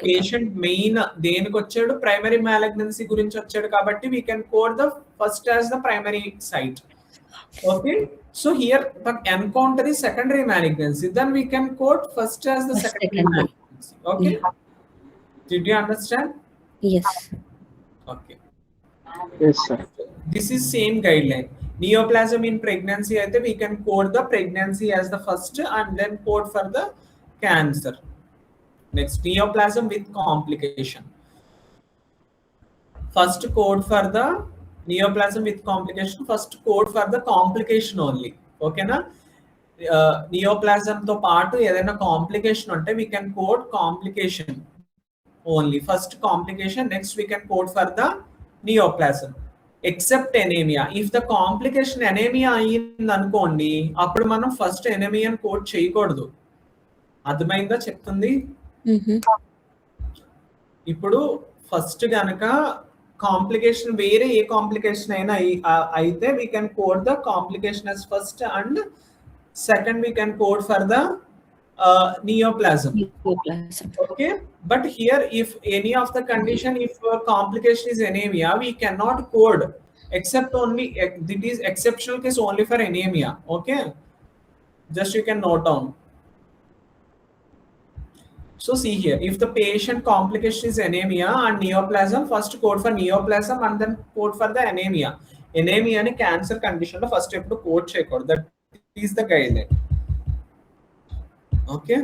patient main దేనికి వచ్చాడు? Primary malignancy గురించి వచ్చాడు కాబట్టి we can code the first as the primary site. Okay, so here the encounter is secondary malignancy, then we can code first as the secondary malignancy. Okay, did you understand? Yes. Okay, Yes, sir. this is same guideline. Neoplasm in pregnancy aithe we can code the pregnancy as the first and then code for the cancer. Next, neoplasm with complication. First code for the neoplasm with complication, first code for the complication only. Okay na? Neoplasm తో పాటు ఏదైనా complication ఉంటే we can code complication only. First complication, next we can code for the neoplasm. Except anemia. If the complication anemia అయ్యింది అనుకోండి, అప్పుడు మనం first anemia ని code చేయకూడదు. అర్థమైందా చెప్తుంది? ఇప్పుడు ఫస్ట్ గనక కాంప్లికేషన్ వేరే ఏ కాంప్లికేషన్ అయినా అయితే we can code the complication as first and second we can code for the neoplasm. Okay, but here if any of the condition, if complication is anemia, we cannot code except only it is exceptional case only for anemia. Okay, just you can note down. So see here, if the patient complication is anemia and neoplasm, first code for neoplasm and then code for the anemia. Anaemia అని cancer condition లో first ఎప్పుడు coat చేయకూడదు. That is the guide line. Okay,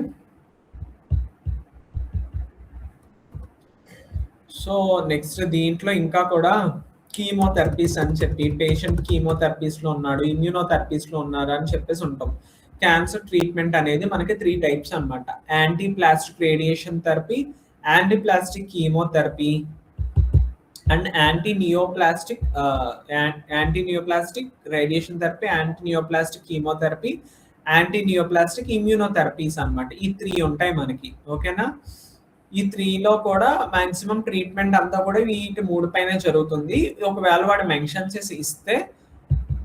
so next దీంట్లో ఇంకా కూడా chemotherapies అని చెప్పి patient chemotherapies లో ఉన్నాడు, ఇమ్యూనోథెరపీస్ లో ఉన్నారు అని చెప్పేసి ఉంటాం. క్యాన్సర్ ట్రీట్మెంట్ అనేది మనకి 3 టైప్స్ అన్నమాట. Antiplastic radiation therapy, antiplastic chemotherapy and antineoplastic radiation therapy, antineoplastic chemotherapy, antineoplastic immunotherapies అన్నమాట. ఈ 3 ఉంటాయి మనకి. ఓకేనా, ఈ 3లో కూడా మాక్సిమం ట్రీట్మెంట్ అంతా కూడా వీటి 3 పైనే జరుగుతుంది. ఒకవేళ వాడు మెన్షన్ చేసి ఇస్తే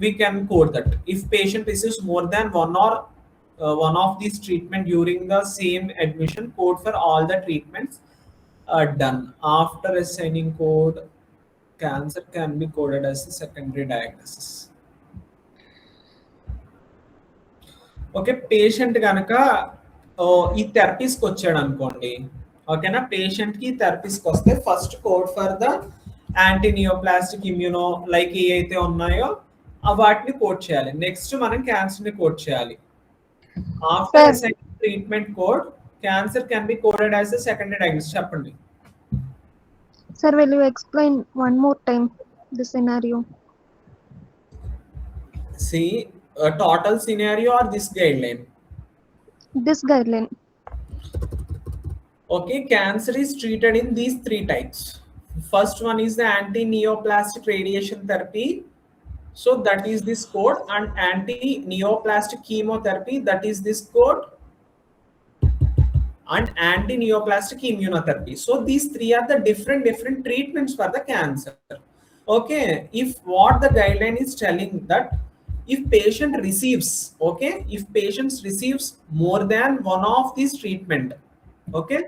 we can code that. If patient receives more than one of these treatment during the same admission, code for all the treatments done. After assigning code, cancer can be coded as a secondary diagnosis. Okay, patient కనుక ఈ థెరపీస్కి వచ్చాడు అనుకోండి. ఓకేనా, patient కి థెరపీస్కి వస్తే first code for the antineoplastic immuno like ఏ అయితే ఉన్నాయో వాటిని కోడ్ చేయాలి. నెక్స్ట్ మనం క్యాన్సర్ ని కోడ్ చేయాలి. After treatment code cancer can be coded as a secondary diagnosis. చెప్పండి Sir, will you explain one more time the scenario? See, a total scenario or this guideline? This guideline. Okay, cancer is treated in these 3 types. First one is the anti-neoplastic radiation therapy. So that is this code, and anti-neoplastic chemotherapy, that is this code, and anti-neoplastic immunotherapy. So these 3 are the different treatments for the cancer. Okay, if what the guideline is telling that if patient receives, okay, if patient receives more than one of these treatment, okay,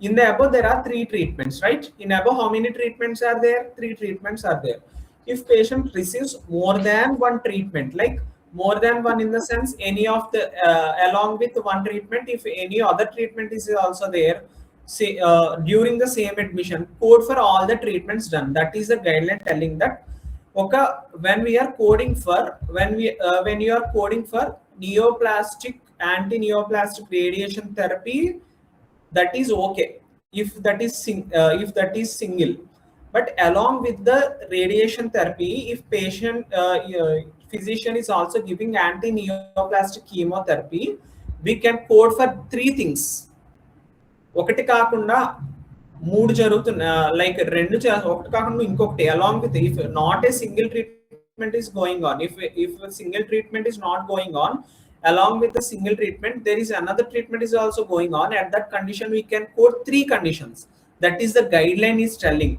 in the above there are 3 treatments, right? In above how many treatments are there? 3 treatments are there. If patient receives more than one treatment, like more than one in the sense any of the along with one treatment, if any other treatment is also there, say during the same admission, code for all the treatments done. That is the guideline telling that okay, when you are coding for neoplastic anti-neoplastic radiation therapy, that is okay if that is single. But along with the radiation therapy, if physician is also giving anti-neoplastic chemotherapy, we can code for 3 things. ఒకటి కాకుండా 3 జరుగుతున్నా like 2 ఒకటి కాకుండా ఇంకొకటి along with, if not a single treatment is going on, if a single treatment is not going on, along with the single treatment there is another treatment is also going on, at that condition we can code 3 conditions. That is the guideline is telling,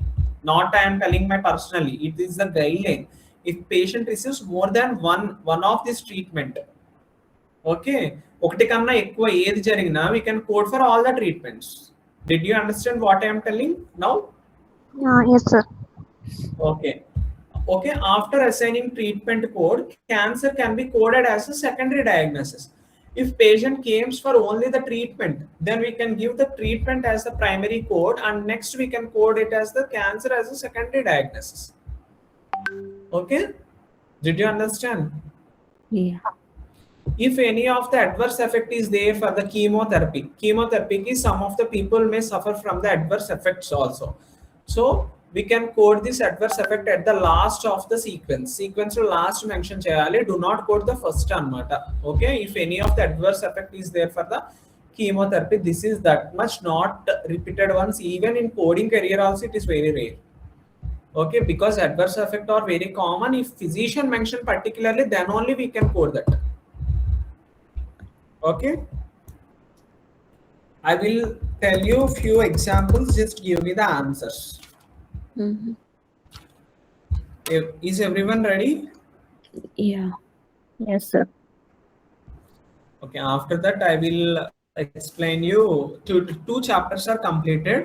not I am telling my personally, it is the guideline. If patient receives more than one of this treatment, okay, ఒకటి కన్నా ఎక్కువ ఏది జరిగినా we can code for all the treatments. Did you understand what I am telling now? Yes, sir. Okay, after assigning treatment code, cancer can be coded as a secondary diagnosis. If patient comes for only the treatment, then we can give the treatment as the primary code, and next we can code it as the cancer as a secondary diagnosis. Okay, did you understand? Yeah. If any of the adverse effect is there for the chemotherapy is some of the people may suffer from the adverse effects also. So we can code this adverse effect at the last of the sequence last mention cheyali, do not code the first anamata. Okay, if any of the adverse effect is there for the chemotherapy, this is that much not repeated once. Even in coding career also it is very rare. Okay, because adverse effect are very common. If physician mention particularly, then only we can code that. Okay, I will tell you few examples, just give me the answers. Is everyone ready? Yeah. Yes, sir. Okay, after that I will explain you. Two chapters are completed.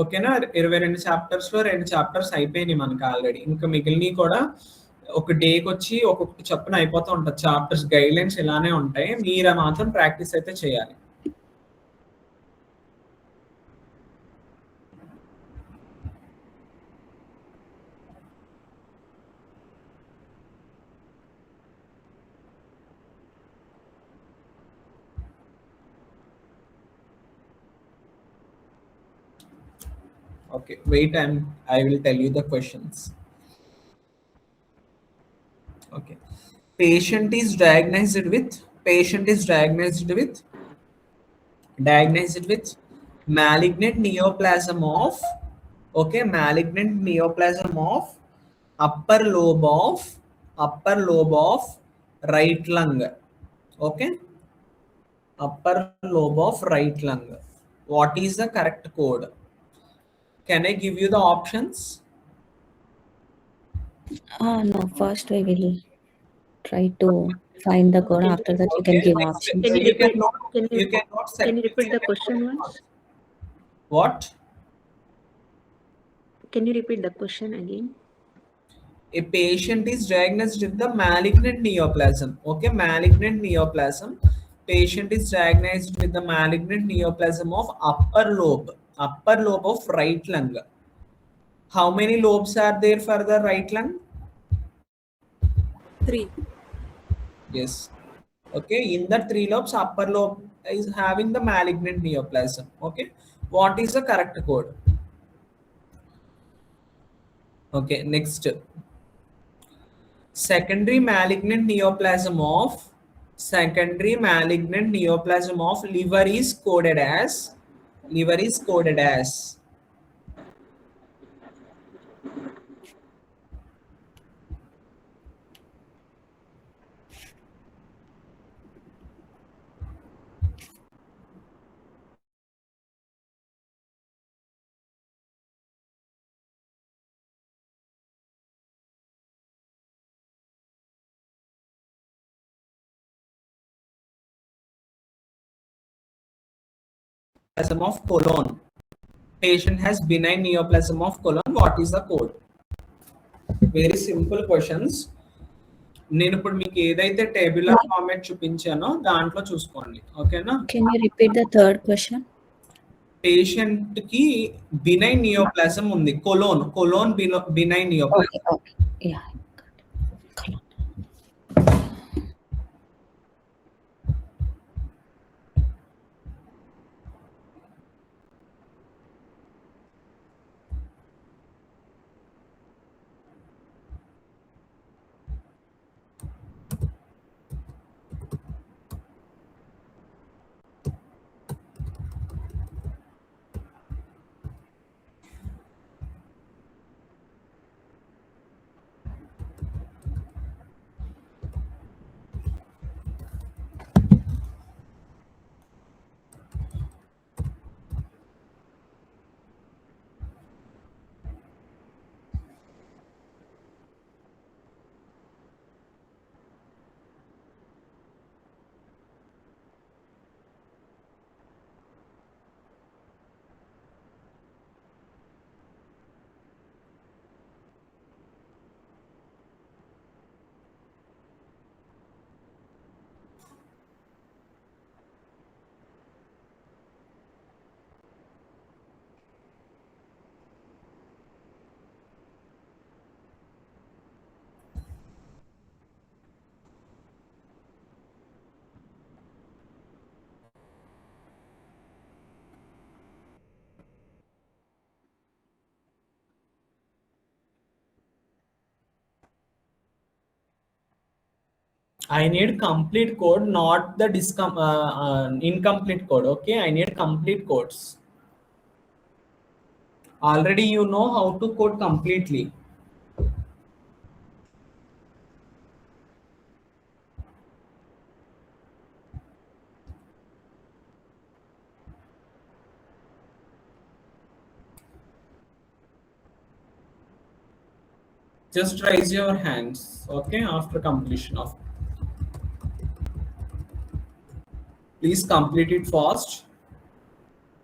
Okay na, 22 chapters లో 2 chapters అయిపోయినాయి మనకి already. ఇంకా మిగిలినవి కూడా ఒక డేకి వచ్చి ఒక్కొక్కటి చప్పున అయిపోతూ ఉంటుంది. చాప్టర్స్ గైడ్ లైన్స్ ఇలానే ఉంటాయి, మీరు మాత్రం ప్రాక్టీస్ అయితే చేయాలి. Okay, wait, I will tell you the questions. Okay. Patient is diagnosed with malignant neoplasm of, okay, malignant neoplasm of upper lobe of right lung. Okay, upper lobe of right lung. What is the correct code? Can I give you the options? No, first we will try to find the code. After that, you can Okay, give next, options. Can you you repeat? cannot, Can you you cannot can you repeat the separate. question once? What? Can you repeat the question again? A patient is diagnosed with the malignant neoplasm. Okay, malignant neoplasm. Patient is diagnosed with the malignant neoplasm of upper lobe of right lung. How many lobes are there for the right lung? 3. Yes. Okay, in the 3 lobes, upper lobe is having the malignant neoplasm. Okay, what is the correct code? Okay, next. Secondary malignant neoplasm of liver is coded as neoplasm of colon. Patient has benign neoplasm of colon. What is the code? Very simple questions. నేను ఇప్పుడు మీకు ఏదైతే tabular format చూపించానో దాంట్లో చూసుకోండి. ఓకేనా? Can you repeat the third question? Patient కి benign neoplasm ఉంది. Colon benign neoplasm. Okay. Yeah. Colon. I need complete code, not the incomplete code. Okay, I need complete codes. Already you know how to code completely. Just raise your hands, okay, after completion of. Please complete it fast.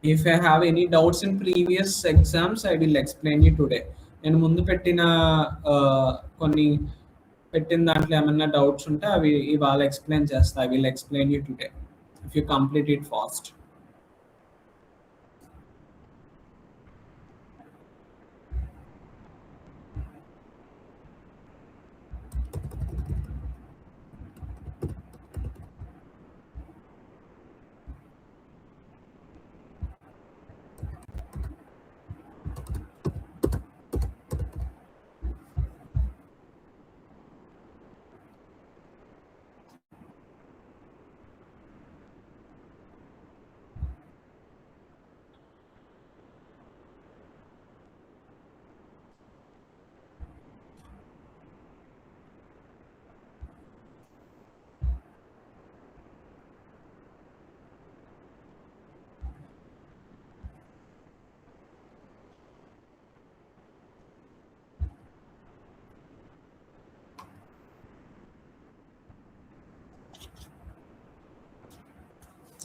If I have any doubts in previous exams, I will explain you today. నేను ముందు పెట్టిన కొన్ని పెట్టిన దాంట్లో ఏమైనా doubts ఉంటే అవి ఇవాళ ఎక్స్ప్లెయిన్ చేస్తా. I will explain you today if you complete it fast.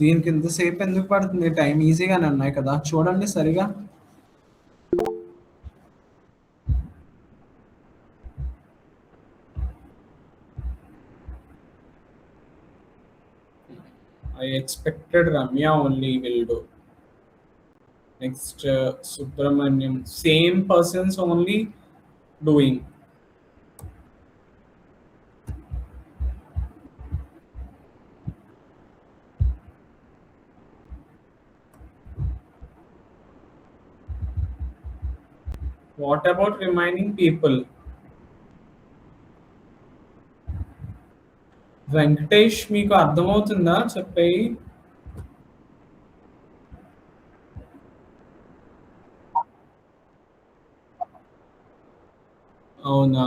దీనికి ఇంతసేపు ఎందుకు పడుతుంది? టైం ఈజీగానే ఉన్నాయి కదా, చూడండి సరిగా. I expected Ramya only will do. Next, Subramaniam. Same persons only doing. What about remaining people? Venkatesh, మీకు అర్థమవుతుందా చెప్పేయి? అవునా,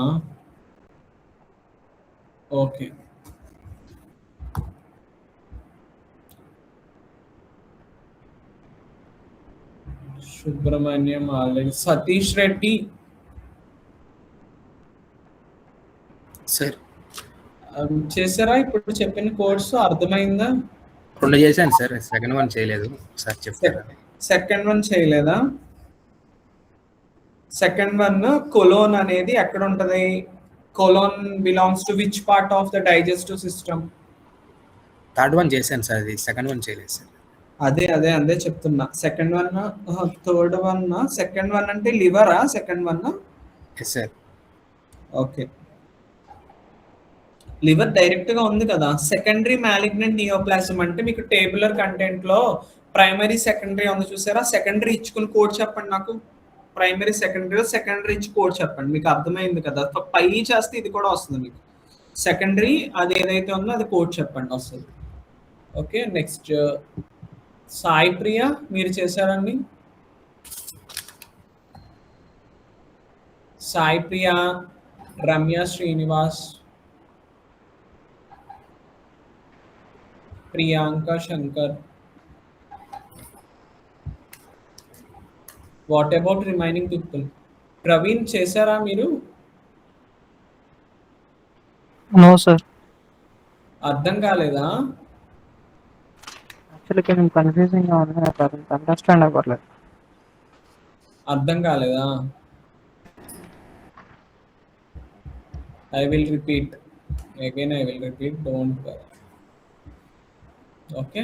okay. Subrahmanyam already. Satish Reddy sir చేశారా? ఇప్పుడు చెప్పిన కోర్సు అర్థమైందా? 2 చేశాను సార్, సెకండ్ వన్ చేయలేదు. సార్ చెప్తారా? సెకండ్ వన్ చేయలేదా? సెకండ్ వన్ కొలోన్ అనేది ఎక్కడ ఉంటది? Colon belongs to which part of the digestive system? Third one చేశాను సార్, అది సెకండ్ వన్ చేయలేదు సార్. అదే చెప్తున్నా. Second one, third one. Second one అంటే లివరా? Second one yes sir. Okay, liver direct గా ఉంది కదా. సెకండరీ మ్యాలిగ్నెంట్ నియోప్లాజం అంటే మీకు టేబులర్ కంటెంట్ లో ప్రైమరీ సెకండరీ ఉంది చూసారా? సెకండరీ ఇచ్చుకుని కోడ్ చెప్పండి నాకు. ప్రైమరీ సెకండరీ ఇచ్చి కోడ్ చెప్పండి. మీకు అర్థమైంది కదా? పై చేస్తే ఇది కూడా వస్తుంది మీకు. సెకండరీ అది ఏదైతే ఉందో అది కోడ్ చెప్పండి, వస్తుంది. ఓకే, నెక్స్ట్ సాయి ప్రియ, మీరు చేశారండి? Sai Priya, Ramya Srinivas, Priyanka Shankar. What about remaining people? Praveen చేశారా మీరు? No sir. అర్థం కాలేదా? యాక్చువల్లీ కొంచెం కన్ఫ్యూజింగ్ గా ఉంది, అండర్స్టాండ్ అవ్వట్లేదు. అర్థం కాలేదా? I will repeat again, don't worry. Okay,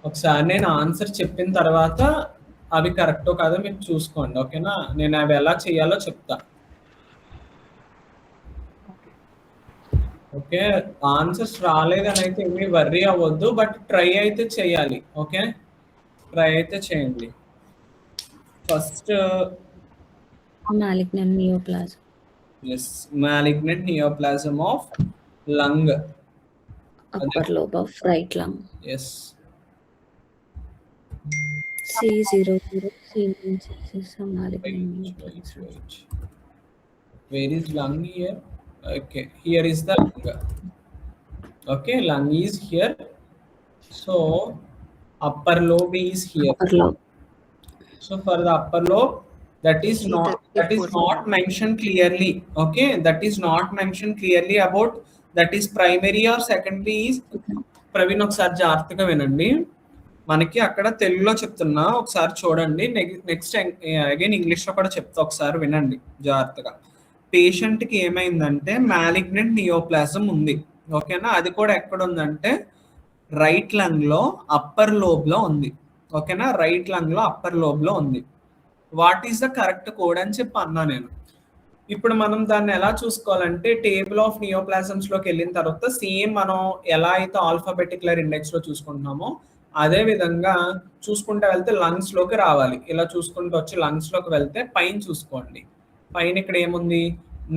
ఒకసారి నేను ఆన్సర్ చెప్పిన తర్వాత అవి కరెక్టో కాదో మీరు చూసుకోండి, ఓకేనా? నేను అవి ఎలా చేయాలో చెప్తా. ఓకే, ఆన్సర్స్ రాలేదని అయితే ఏమీ వర్రీ అవ్వద్దు, బట్ ట్రై అయితే చేయాలి. ఓకే, ట్రై అయితే చేయండి. First Malignant neoplasm. yes, malignant neoplasm of lung, Upper lobe of right lung. yes. C00C96 is a malignant neoplasm. Wait. Where is lung here? Okay, here is the lung. Okay, lung is here. So upper lobe is here. Upper lobe. So for the upper lobe, that is not mentioned clearly. Okay, that is not mentioned clearly about that is primary or secondary is. Praveen ఒకసారి జాగ్రత్తగా వినండి, మనకి అక్కడ తెలుగులో చెప్తున్నా, ఒకసారి చూడండి. Next again ఇంగ్లీష్లో కూడా చెప్తా, ఒకసారి వినండి జాగ్రత్తగా. పేషెంట్కి ఏమైందంటే మ్యాలిగ్నెంట్ నియోప్లాజం ఉంది, ఓకేనా? అది కూడా ఎక్కడ ఉందంటే రైట్ లంగ్లో అప్పర్ లోబ్లో ఉంది, ఓకేనా? రైట్ లంగ్లో అప్పర్ లోబ్లో ఉంది. What is the correct code అని చెప్పి అన్నా నేను. ఇప్పుడు మనం దాన్ని ఎలా చూసుకోవాలంటే టేబుల్ ఆఫ్ నియోప్లాజమ్స్ లోకి వెళ్ళిన తర్వాత సేమ్ మనం ఎలా అయితే ఆల్ఫాబెటిక్లర్ ఇండెక్స్ లో చూసుకుంటున్నామో అదే విధంగా చూసుకుంటూ వెళ్తే లంగ్స్ లోకి రావాలి. ఇలా చూసుకుంటూ వచ్చి లంగ్స్ లోకి వెళ్తే పైన చూసుకోండి. పైన ఇక్కడ ఏముంది?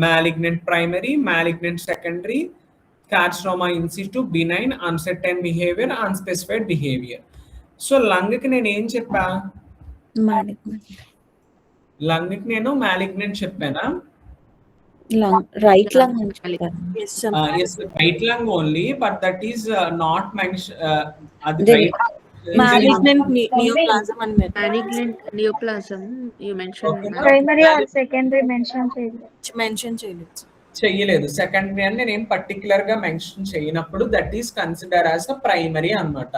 Malignant primary, malignant secondary, carcinoma in situ, benign, uncertain behaviour, unspecified behaviour. So లంగ్కి నేను ఏం చెప్పా? లంగ్కి నేను మ్యాలిగ్నెంట్ చెప్పానా? Right lung. Yes, right lung only, but that is not mentioned. Malignant neoplasm and Malignant neoplasm you mentioned. Okay. Primary or secondary mention చెయ్యలేదు. Secondary అని నేను ఏం పర్టికులర్ గా మెన్షన్ చేయనప్పుడు that is consider as a primary అన్నమాట.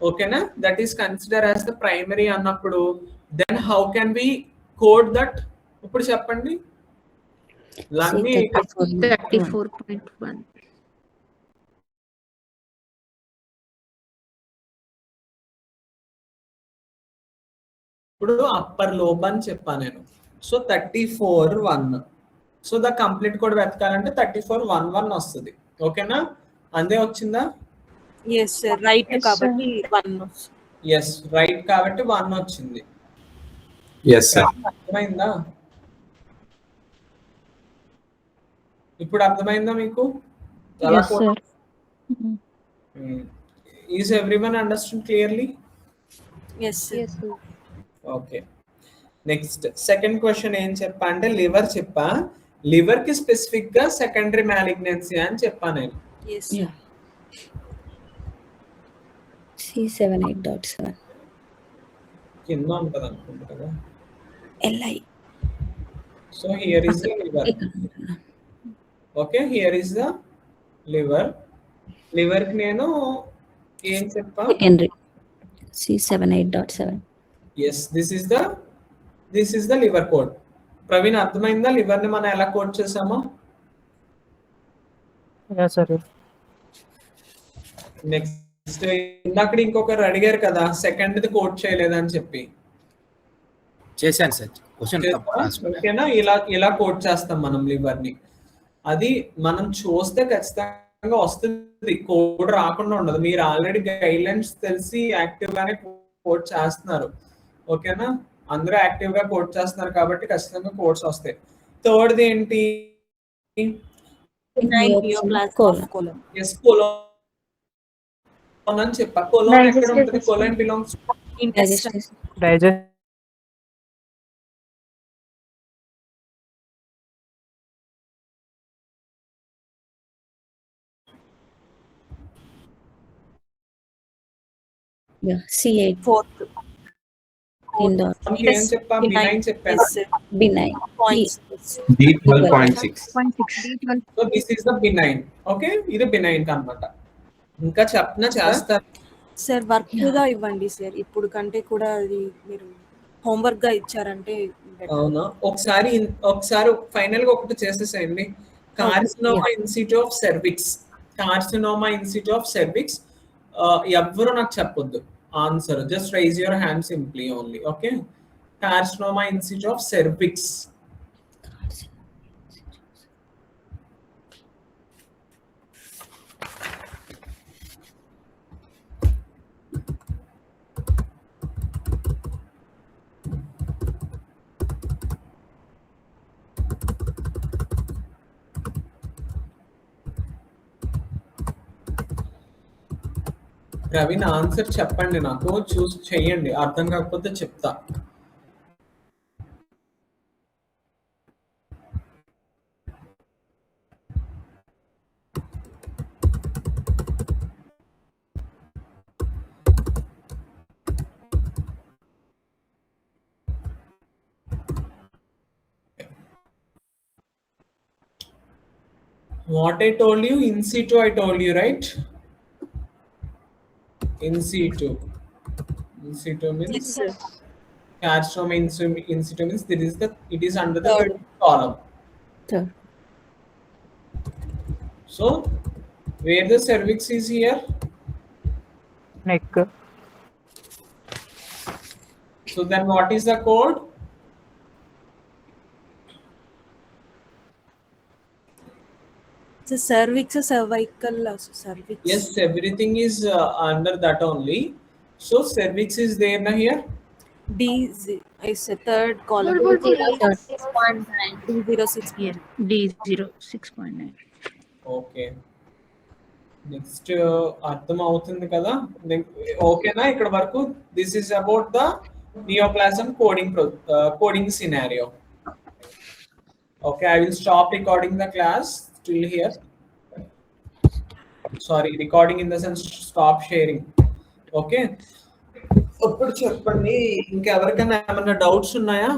ఓకేనా, that is consider as the primary అన్నప్పుడు then how can we code that? ఇప్పుడు చెప్పండి. Let me 34.1. ఇప్పుడు అప్పర్ లోబ్ అని చెప్పాను నేను. So 34.1. So the complete code వెతకాలంటే 34.11 వస్తుంది. ఓకేనా, అందే వచ్చిందా? ఎస్ సార్, రైట్ Yes, కాబట్టి 1. ఎస్, రైట్ కాబట్టి 1 వచ్చింది. Yes sir. అర్థమైందా? ఇప్పుడు అర్థమైందా మీకు? Yes, sir. Is everyone understand clearly? Yes sir. Yes, sir. Okay, next second question ఏం చెప్పా అంటే లివర్ చెప్పా. లివర్ కి స్పెసిఫిక్ గా సెకండరీ మ్యాలిగ్నెన్సీ అని చెప్పా నేను. Yes Yeah. C78.7. కింద ఉంటుంది అనుకుంటా కదా. LI. So here is the liver. Okay, here is the liver. Liver కి నేను ఏం చెప్పా? Henry. C78.7. Yes, this is the liver code. Praveen అర్థమైందా లివర్ ని మనం ఎలా కోడ్ చేసామో? సరే. నెక్స్ట్ ఇందాక ఇంకొకరు అడిగారు కదా సెకండ్ ది కోడ్ చేయలేదని చెప్పి. చేశాను సార్. క్వశ్చన్ ఓకేనా, ఇలా కోడ్ చేస్తాం మనం లివర్ ని. అది మనం చూస్తే ఖచ్చితంగా వస్తుంది, కోడ్ రాకుండా ఉండదు. మీరు ఆల్రెడీ గైడ్ లైన్స్ తెలిసి యాక్టివ్ గానే కోడ్ చేస్తున్నారు. ఓకేనా, అందరూ యాక్టివ్ గా కోడ్ చేస్తున్నారు కాబట్టి ఖచ్చితంగా కోడ్స్ వస్తాయి. థర్డ్ ఏంటి? colon. ఎస్, కోలోన్ అని చెప్పా. కోలోన్ ఎక్కడ ఉంటుంది? Colon belongs Intestine. Digest Yeah. C8. 4th. ఏం చెప్పా? బినైన్ చెప్పాను. Yes sir. Benign. Points. D12.6. So this is the benign. Okay, ఇది బినైన్ అన్నమాట. ఇంకా చెప్పనా చేస్తారు? సార్ వర్క్ గా ఇవ్వండి సార్, ఇప్పుడు కంటే కూడా అది మీరు హోంవర్క్ గా ఇచ్చారంటే better. అవునా, ఒకసారి ఫైనల్ గా ఒకటి చేసేసేయండి. Carcinoma institute of cervix. Carcinoma institute of cervix. ఎవ్వరు నాకు చెప్పొద్దు answer, just rise your hand simply only. Okay, carcinoma institute of cervix. Praveen answer చెప్పండి, నాకు చూస్ చెయ్యండి. అర్థం కాకపోతే చెప్తా. What I told you, in situ I told you, right? In situ. In situ means Yes sir. carcinoma in situ means it is under the third column. Third. So where the cervix is here? Neck. So then what is the code? So cervix, cervical, cervix. Yes, everything is under that only. So cervix is there na here. D is a third column. D06. Here. D0. 6.9. Okay. Next అర్థం అవుతుంది కదా? ఓకేనా ఇక్కడ వరకు? This is about the neoplasm coding scenario. Okay, I will stop recording the class till here. Sorry, recording in the sense stop sharing. Okay, ఇప్పుడు చెప్పండి, ఇంకెవరికైనా ఏమైనా డౌట్స్ ఉన్నాయా?